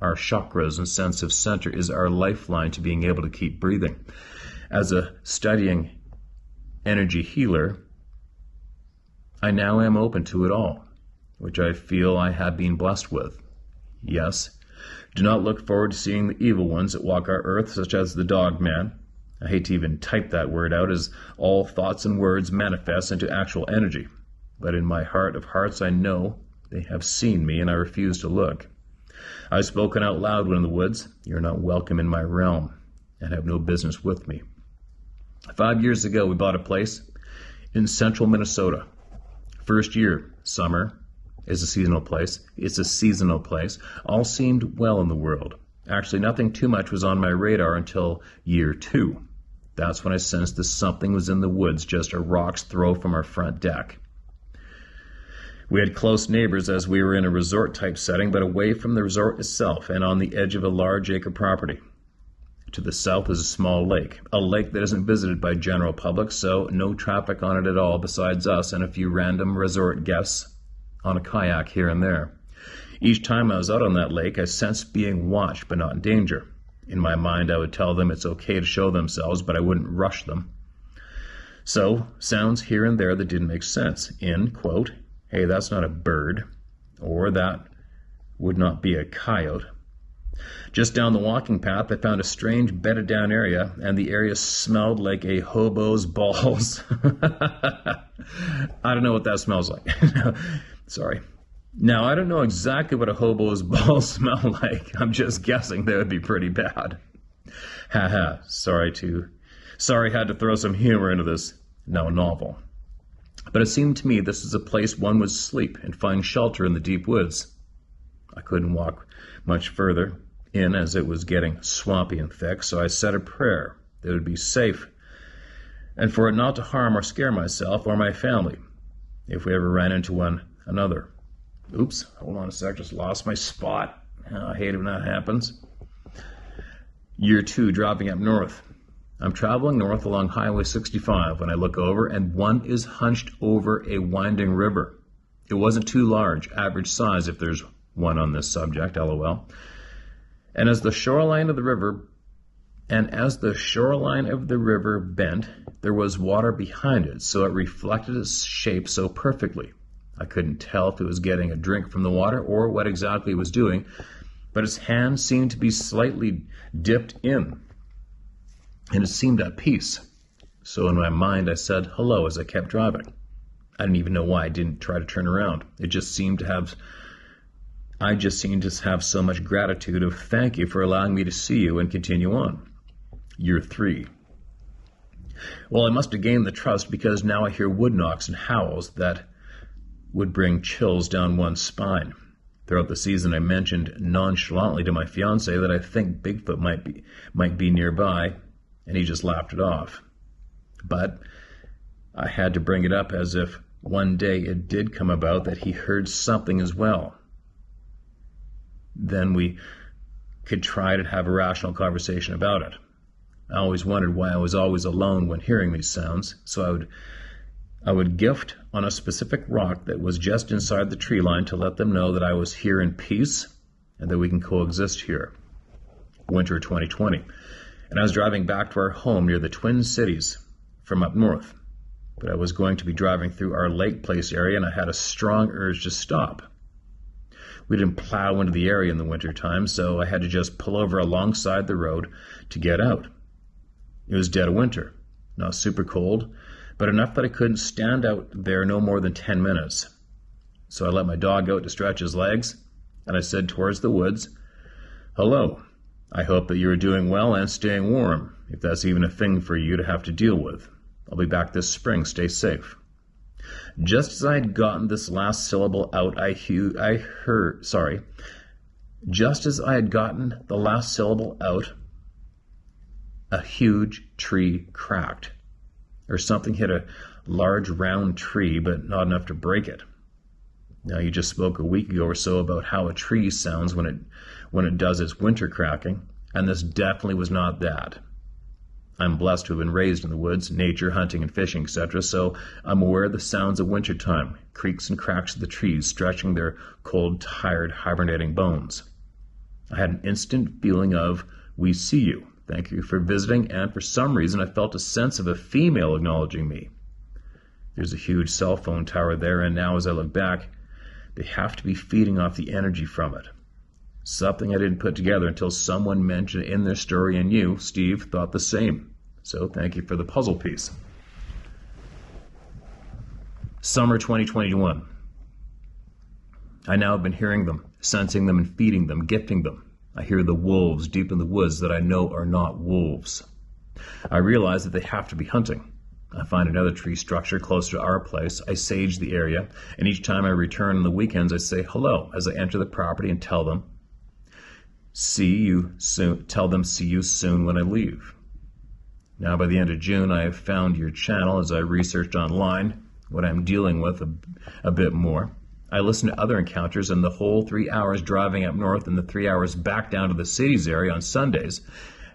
A: Our chakras and sense of center is our lifeline to being able to keep breathing. As a studying energy healer, I now am open to it all, which I feel I have been blessed with. Yes, do not look forward to seeing the evil ones that walk our earth, such as the dog man. I hate to even type that word out, as all thoughts and words manifest into actual energy. But in my heart of hearts, I know they have seen me, and I refuse to look. I've spoken out loud when in the woods, you're not welcome in my realm, and have no business with me. 5 years ago, we bought a place in central Minnesota. First year, summer, is a seasonal place. It's a seasonal place. All seemed well in the world. Actually, nothing too much was on my radar until year 2. That's when I sensed that something was in the woods just a rock's throw from our front deck. We had close neighbors as we were in a resort-type setting, but away from the resort itself and on the edge of a large acre property. To the south is a small lake, a lake that isn't visited by general public, so no traffic on it at all besides us and a few random resort guests on a kayak here and there. Each time I was out on that lake, I sensed being watched but not in danger. In my mind, I would tell them it's okay to show themselves, but I wouldn't rush them. So, sounds here and there that didn't make sense. In, quote, hey, that's not a bird, or that would not be a coyote. Just down the walking path, I found a strange bedded down area, and the area smelled like a hobo's balls. I don't know what that smells like. Sorry. Now, I don't know exactly what a hobo's balls smell like. I'm just guessing they would be pretty bad. Haha, sorry, had to throw some humor into this now novel. But it seemed to me this is a place one would sleep and find shelter in the deep woods. I couldn't walk much further in as it was getting swampy and thick, so I said a prayer that it would be safe and for it not to harm or scare myself or my family if we ever ran into one another. Oops, hold on a sec, just lost my spot. I hate it when that happens. Year 2, dropping up north. I'm traveling north along Highway 65 when I look over, and one is hunched over a winding river. It wasn't too large, average size if there's one on this subject, lol. And as the shoreline of the river bent, there was water behind it, so it reflected its shape so perfectly. I couldn't tell if it was getting a drink from the water or what exactly it was doing, but its hand seemed to be slightly dipped in, and it seemed at peace. So in my mind, I said hello as I kept driving. I didn't even know why I didn't try to turn around. I just seemed to have so much gratitude of thank you for allowing me to see you and continue on. Year 3. Well, I must have gained the trust because now I hear wood knocks and howls that would bring chills down one's spine. Throughout the season, I mentioned nonchalantly to my fiancée that I think Bigfoot might be nearby, and he just laughed it off. But I had to bring it up as if one day it did come about that he heard something as well. Then we could try to have a rational conversation about it. I always wondered why I was always alone when hearing these sounds, so I would gift on a specific rock that was just inside the tree line to let them know that I was here in peace and that we can coexist here. Winter 2020. And I was driving back to our home near the Twin Cities from up north. But I was going to be driving through our Lake Place area, and I had a strong urge to stop. We didn't plow into the area in the winter time, so I had to just pull over alongside the road to get out. It was dead of winter, not super cold, but enough that I couldn't stand out there no more than 10 minutes. So I let my dog out to stretch his legs, and I said towards the woods, "Hello, I hope that you are doing well and staying warm, if that's even a thing for you to have to deal with. I'll be back this spring. Stay safe." Just as I had gotten this last syllable out, Just as I had gotten the last syllable out, a huge tree cracked. Or something hit a large round tree, but not enough to break it. Now, you just spoke a week ago or so about how a tree sounds when it does its winter cracking, and this definitely was not that. I'm blessed to have been raised in the woods, nature, hunting and fishing, etc., so I'm aware of the sounds of wintertime, creaks and cracks of the trees stretching their cold, tired, hibernating bones. I had an instant feeling of, "We see you. Thank you for visiting," and for some reason I felt a sense of a female acknowledging me. There's a huge cell phone tower there, and now as I look back, they have to be feeding off the energy from it. Something I didn't put together until someone mentioned it in their story, and you, Steve, thought the same. So thank you for the puzzle piece. Summer 2021. I now have been hearing them, sensing them and feeding them, gifting them. I hear the wolves deep in the woods that I know are not wolves. I realize that they have to be hunting. I find another tree structure closer to our place. I sage the area, and each time I return on the weekends, I say hello as I enter the property and tell them, see you soon when I leave. Now, by the end of June, I have found your channel as I researched online what I'm dealing with a bit more. I listen to other encounters, and the whole 3 hours driving up north and the 3 hours back down to the cities area on Sundays.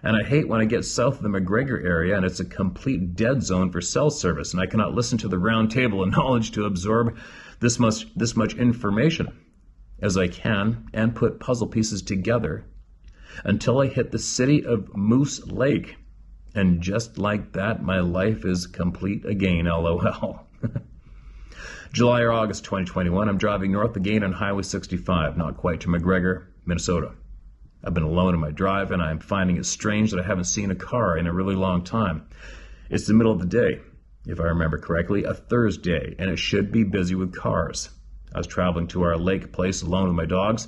A: And I hate when I get south of the McGregor area and it's a complete dead zone for cell service, and I cannot listen to the round table of knowledge to absorb this much information as I can and put puzzle pieces together until I hit the city of Moose Lake. And just like that, my life is complete again, LOL. July or August 2021, I'm driving north again on Highway 65, not quite to McGregor, Minnesota. I've been alone in my drive, and I'm finding it strange that I haven't seen a car in a really long time. It's the middle of the day, if I remember correctly, a Thursday, and it should be busy with cars. I was traveling to our lake place alone with my dogs.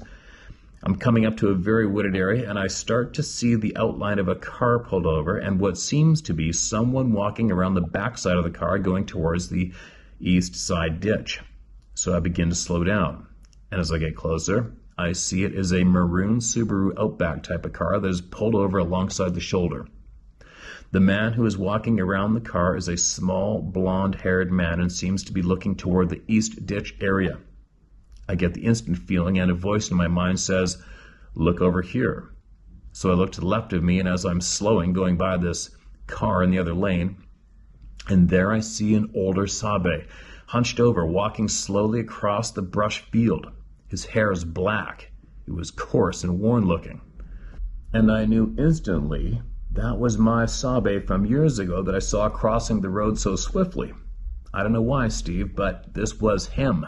A: I'm coming up to a very wooded area, and I start to see the outline of a car pulled over and what seems to be someone walking around the backside of the car going towards the east side ditch. So I begin to slow down, and as I get closer, I see it is a maroon Subaru Outback type of car that is pulled over alongside the shoulder. The man who is walking around the car is a small, blonde-haired man and seems to be looking toward the east ditch area. I get the instant feeling, and a voice in my mind says, "Look over here." So I look to the left of me, and as I'm slowing, going by this car in the other lane, and there I see an older Sabe, hunched over, walking slowly across the brush field. His hair is black. It was coarse and worn-looking. And I knew instantly that was my Sabe from years ago that I saw crossing the road so swiftly. I don't know why, Steve, but this was him.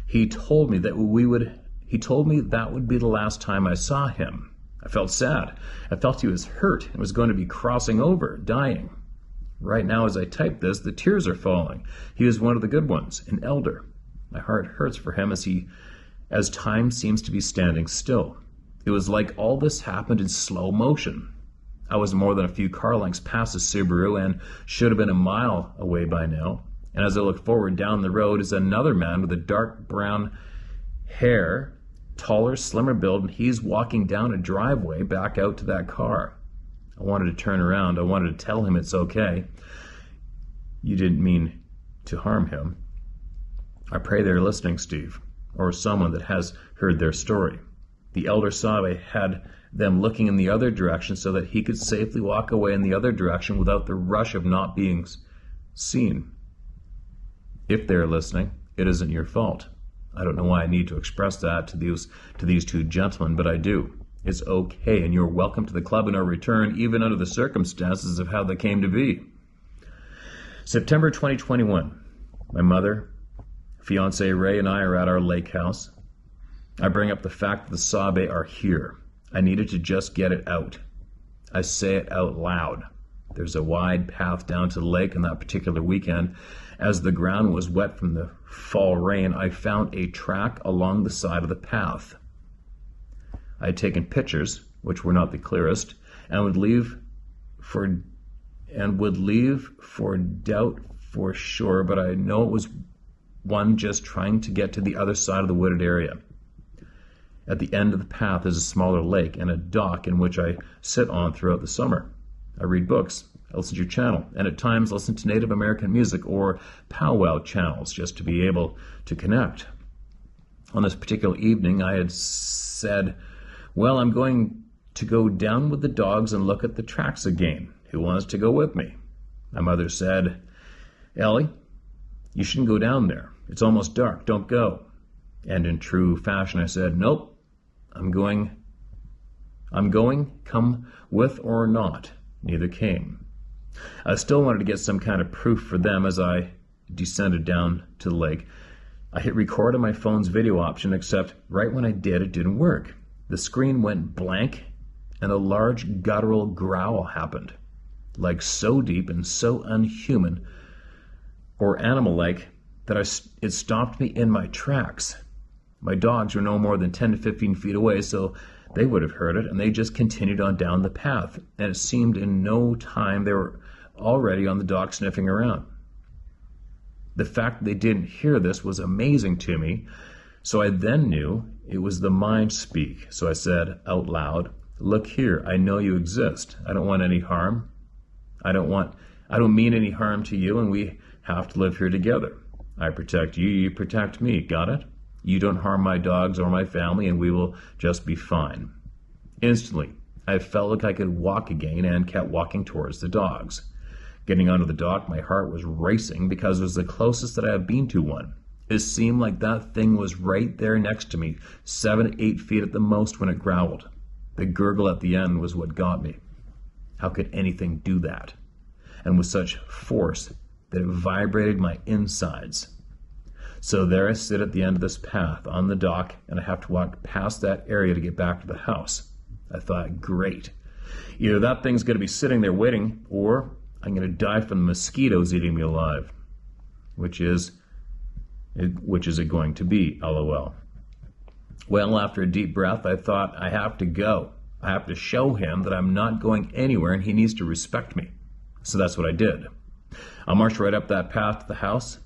A: He told me that would be the last time I saw him. I felt sad. I felt he was hurt and was going to be crossing over, dying. Right now, as I type this, the tears are falling. He is one of the good ones, an elder. My heart hurts for him as time seems to be standing still. It was like all this happened in slow motion. I was more than a few car lengths past the Subaru and should have been a mile away by now. And as I look forward down the road is another man with a dark brown hair, taller, slimmer build, and he's walking down a driveway back out to that car. I wanted to turn around. I wanted to tell him it's okay. You didn't mean to harm him. I pray they're listening, Steve, or someone that has heard their story. The elder Sabe had them looking in the other direction so that he could safely walk away in the other direction without the rush of not being seen. If they're listening, it isn't your fault. I don't know why I need to express that to these two gentlemen, but I do. It's okay, and you're welcome to the club in our return, even under the circumstances of how they came to be. September 2021. My mother, fiancé Ray, and I are at our lake house. I bring up the fact that the Sabe are here. I needed to just get it out. I say it out loud. There's a wide path down to the lake on that particular weekend. As the ground was wet from the fall rain, I found a track along the side of the path. I had taken pictures, which were not the clearest, and would leave for doubt for sure, but I know it was one just trying to get to the other side of the wooded area. At the end of the path is a smaller lake and a dock in which I sit on throughout the summer. I read books, I listen to your channel, and at times listen to Native American music or powwow channels just to be able to connect. On this particular evening, I had said, well, I'm going to go down with the dogs and look at the tracks again. Who wants to go with me? My mother said, Ellie, you shouldn't go down there. It's almost dark. Don't go. And in true fashion, I said, nope, I'm going, come with or not. Neither came. I still wanted to get some kind of proof for them as I descended down to the lake. I hit record on my phone's video option, except right when I did, it didn't work. The screen went blank, and a large guttural growl happened, like so deep and so unhuman or animal-like that it stopped me in my tracks. My dogs were no more than 10 to 15 feet away, so they would have heard it, and they just continued on down the path, and it seemed in no time they were already on the dock sniffing around. The fact that they didn't hear this was amazing to me, so I then knew it was the mind speak. So I said out loud, look here, I know you exist. I don't want any harm. I don't mean any harm to you, and we have to live here together. I protect you, you protect me, got it? You don't harm my dogs or my family, and we will just be fine. Instantly, I felt like I could walk again and kept walking towards the dogs. Getting onto the dock, my heart was racing because it was the closest that I had been to one. It seemed like that thing was right there next to me, 7 to 8 feet at the most when it growled. The gurgle at the end was what got me. How could anything do that? And with such force that it vibrated my insides. So there I sit at the end of this path on the dock, and I have to walk past that area to get back to the house. I thought, great. Either that thing's going to be sitting there waiting, or I'm going to die from the mosquitoes eating me alive. Which is it going to be, LOL. Well, after a deep breath, I thought, I have to go. I have to show him that I'm not going anywhere and he needs to respect me. So that's what I did. I marched right up that path to the house,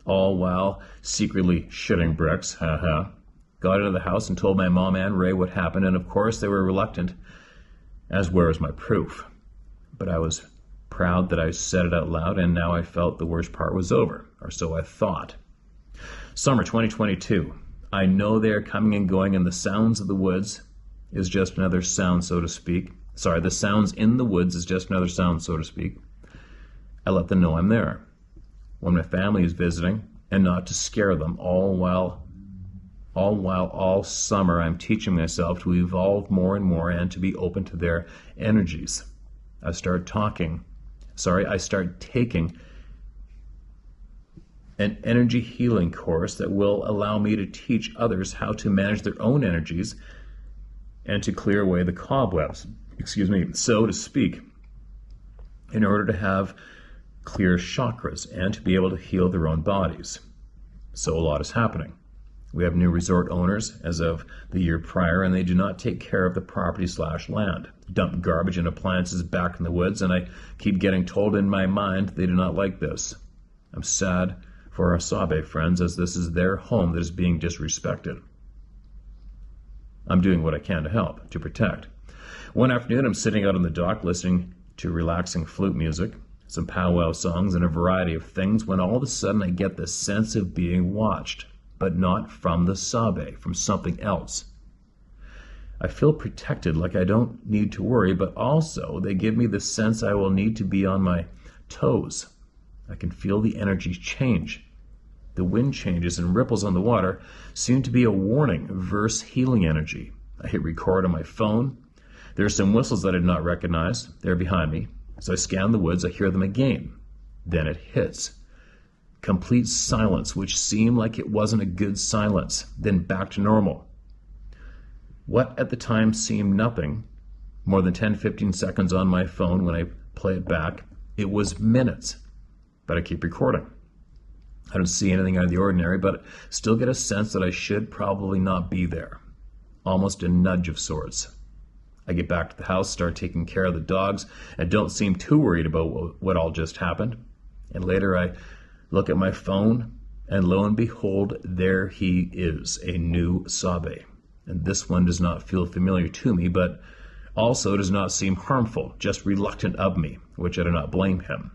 A: all while secretly shitting bricks, haha. Got into the house and told my mom and Ray what happened, and of course they were reluctant, as where is my proof. But I was proud that I said it out loud, and now I felt the worst part was over, or so I thought. Summer 2022. I know they are coming and going, and the sounds of the woods is just another sound, so to speak. Sorry, the sounds in the woods is just another sound, so to speak. I let them know I'm there when my family is visiting, and not to scare them, all while all summer I'm teaching myself to evolve more and more and to be open to their energies. I start taking an energy healing course that will allow me to teach others how to manage their own energies and to clear away the cobwebs, so to speak, in order to have clear chakras and to be able to heal their own bodies. So a lot is happening. We have new resort owners as of the year prior, and they do not take care of the property/land. Dump garbage and appliances back in the woods, and I keep getting told in my mind they do not like this. I'm sad for our Sabe friends, as this is their home that is being disrespected. I'm doing what I can to help, to protect. One afternoon, I'm sitting out on the dock listening to relaxing flute music, some powwow songs, and a variety of things when all of a sudden I get the sense of being watched, but not from the Sabe, from something else. I feel protected, like I don't need to worry, but also they give me the sense I will need to be on my toes. I can feel the energy change. The wind changes and ripples on the water seem to be a warning versus healing energy. I hit record on my phone. There are some whistles that I did not recognize. They're behind me. As I scan the woods, I hear them again. Then it hits. Complete silence, which seemed like it wasn't a good silence. Then back to normal. What at the time seemed nothing, more than 10-15 seconds on my phone when I play it back, it was minutes. But I keep recording. I don't see anything out of the ordinary, but still get a sense that I should probably not be there. Almost a nudge of sorts. I get back to the house, start taking care of the dogs, and don't seem too worried about what all just happened. And later I look at my phone, and lo and behold, there he is, a new Sabe. And this one does not feel familiar to me, but also does not seem harmful, just reluctant of me, which I do not blame him.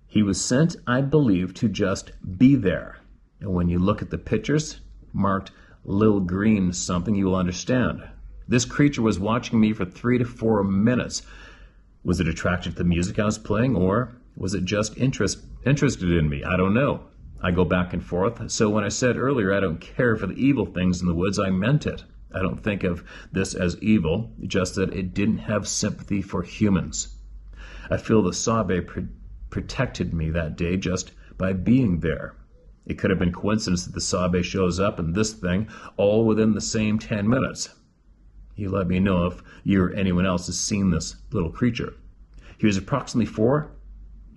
A: He was sent, I believe, to just be there. And when you look at the pictures, marked Lil Green something, you will understand. This creature was watching me for 3 to 4 minutes. Was it attracted to the music I was playing, or was it just interested in me? I don't know. I go back and forth. So when I said earlier I don't care for the evil things in the woods, I meant it. I don't think of this as evil, just that it didn't have sympathy for humans. I feel the Sabe protected me that day just by being there. It could have been coincidence that the Sabe shows up and this thing all within the same 10 minutes. You let me know if you or anyone else has seen this little creature. He was approximately 4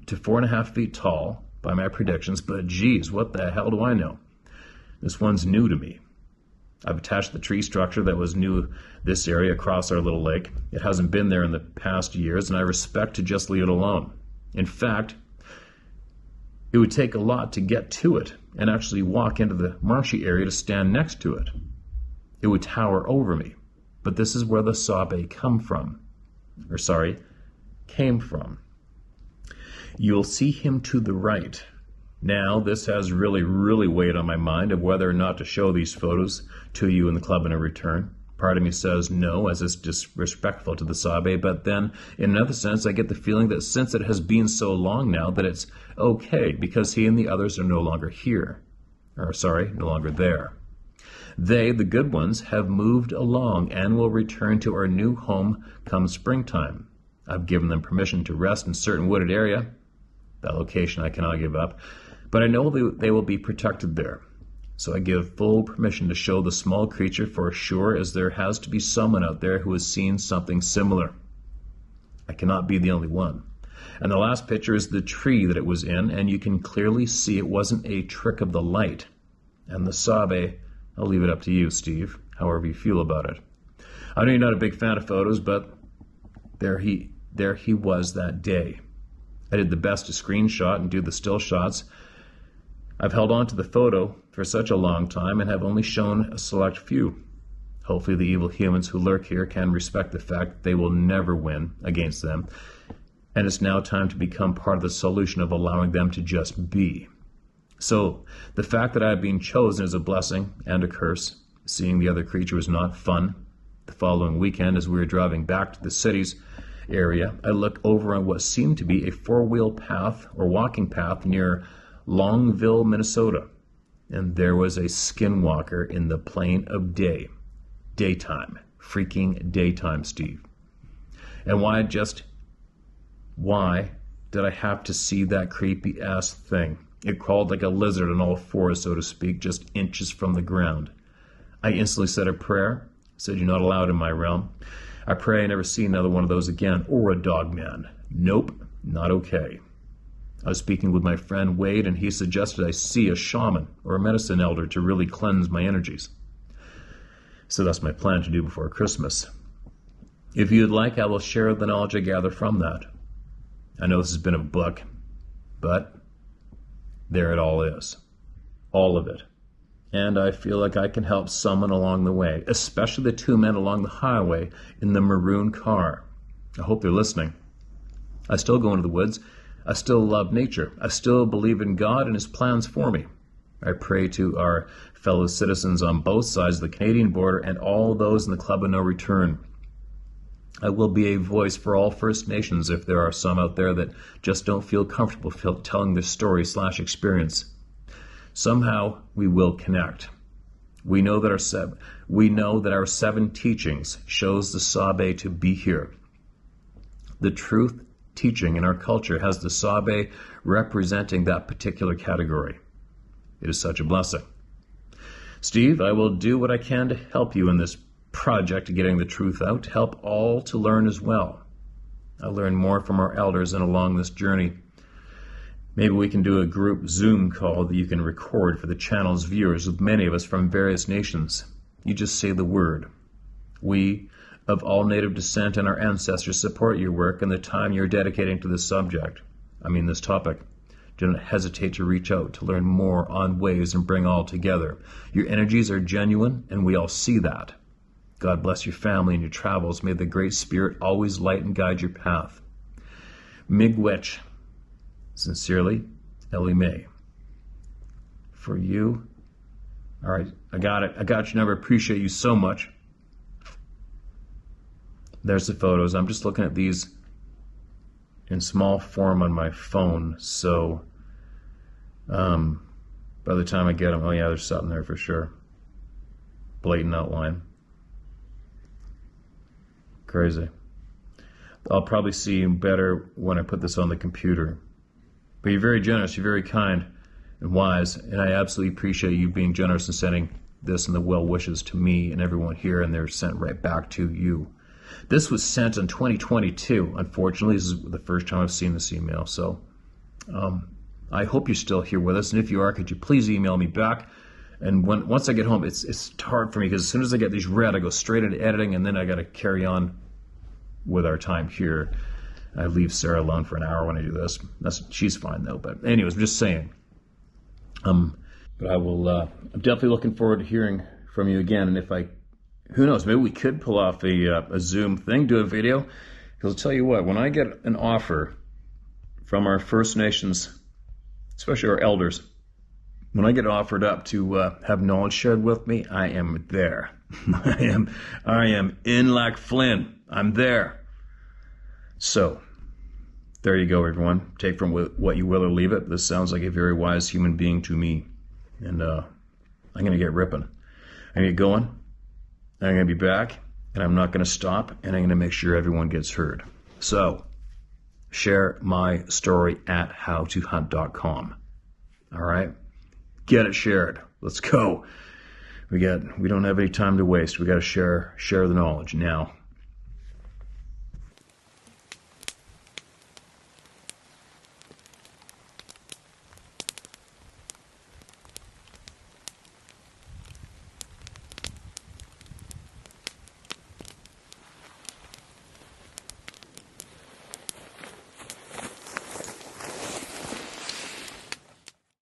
A: to 4.5 feet tall by my predictions, but geez, what the hell do I know? This one's new to me. I've attached the tree structure that was new this area across our little lake. It hasn't been there in the past years, and I respect to just leave it alone. In fact, it would take a lot to get to it and actually walk into the marshy area to stand next to it. It would tower over me. But this is where the Sabe came from. You'll see him to the right. Now, this has really weighed on my mind of whether or not to show these photos to you in the club in a return. Part of me says no, as it's disrespectful to the Sabe, but then, in another sense, I get the feeling that since it has been so long now, that it's okay, because he and the others are no longer here. No longer there. They, the good ones, have moved along and will return to our new home come springtime. I've given them permission to rest in a certain wooded area. That location I cannot give up, but I know they will be protected there. So I give full permission to show the small creature for sure, as there has to be someone out there who has seen something similar. I cannot be the only one. And the last picture is the tree that it was in, and you can clearly see it wasn't a trick of the light. And the Sabe, I'll leave it up to you, Steve, however you feel about it. I know you're not a big fan of photos, but there he was that day. I did the best to screenshot and do the still shots. I've held on to the photo for such a long time and have only shown a select few. Hopefully the evil humans who lurk here can respect the fact that they will never win against them, and it's now time to become part of the solution of allowing them to just be. So, the fact that I have been chosen is a blessing and a curse. Seeing the other creature was not fun. The following weekend, as we were driving back to the city's area, I looked over on what seemed to be a four-wheel path or walking path near Longville, Minnesota. And there was a skinwalker in the plain of day. Daytime. Freaking daytime, Steve. And why did I have to see that creepy-ass thing? It crawled like a lizard on all fours, so to speak, just inches from the ground. I instantly said a prayer, said you're not allowed in my realm. I pray I never see another one of those again, or a dog man. Nope, not okay. I was speaking with my friend Wade, and he suggested I see a shaman or a medicine elder to really cleanse my energies. So that's my plan to do before Christmas. If you'd like, I will share the knowledge I gather from that. I know this has been a book, but there it all is. All of it. and I feel like I can help someone along the way, especially the two men along the highway in the maroon car. I hope they're listening. I still go into the woods. I still love nature. I still believe in God and his plans for me. I pray to our fellow citizens on both sides of the Canadian border and all those in the Club of No Return. I will be a voice for all First Nations if there are some out there that just don't feel comfortable telling their story/experience. Somehow we will connect. We know that our 7 teachings shows the Sabe to be here. The truth teaching in our culture has the Sabe representing that particular category. It is such a blessing. Steve, I will do what I can to help you in this project of getting the truth out, to help all to learn as well. I learn more from our elders and along this journey. Maybe we can do a group Zoom call that you can record for the channel's viewers with many of us from various nations. You just say the word. We, of all native descent and our ancestors, support your work and the time you're dedicating to this this topic. Do not hesitate to reach out to learn more on ways and bring all together. Your energies are genuine, and we all see that. God bless your family and your travels. May the Great Spirit always light and guide your path. Miigwech. Sincerely, Ellie Mae. For you. All right, I got it. I got your number. Appreciate you so much. There's the photos. I'm just looking at these in small form on my phone, so by the time I get them, oh yeah, there's something there for sure. Blatant outline. Crazy. I'll probably see better when I put this on the computer. But you're very generous, you're very kind and wise, and I absolutely appreciate you being generous and sending this and the well wishes to me and everyone here, and they're sent right back to you. This was sent in 2022. Unfortunately, this is the first time I've seen this email. So I hope you're still here with us. And if you are, could you please email me back? And once I get home, it's hard for me because as soon as I get these read, I go straight into editing, and then I got to carry on with our time here. I leave Sarah alone for an hour when I do this. She's fine, though. But anyways, I'm just saying. But I will. I'm definitely looking forward to hearing from you again. And who knows, maybe we could pull off a Zoom thing, do a video. Because I'll tell you what, when I get an offer from our First Nations, especially our elders, when I get offered up to have knowledge shared with me, I am there. I am in like Flynn. I'm there. So, there you go, everyone. Take from what you will or leave it. This sounds like a very wise human being to me. And I'm going to get ripping. I'm going to get going. I'm going to be back, and I'm not going to stop, and I'm going to make sure everyone gets heard. So, share my story at howtohunt.com. All right? Get it shared. Let's go. We don't have any time to waste. We got to share the knowledge now.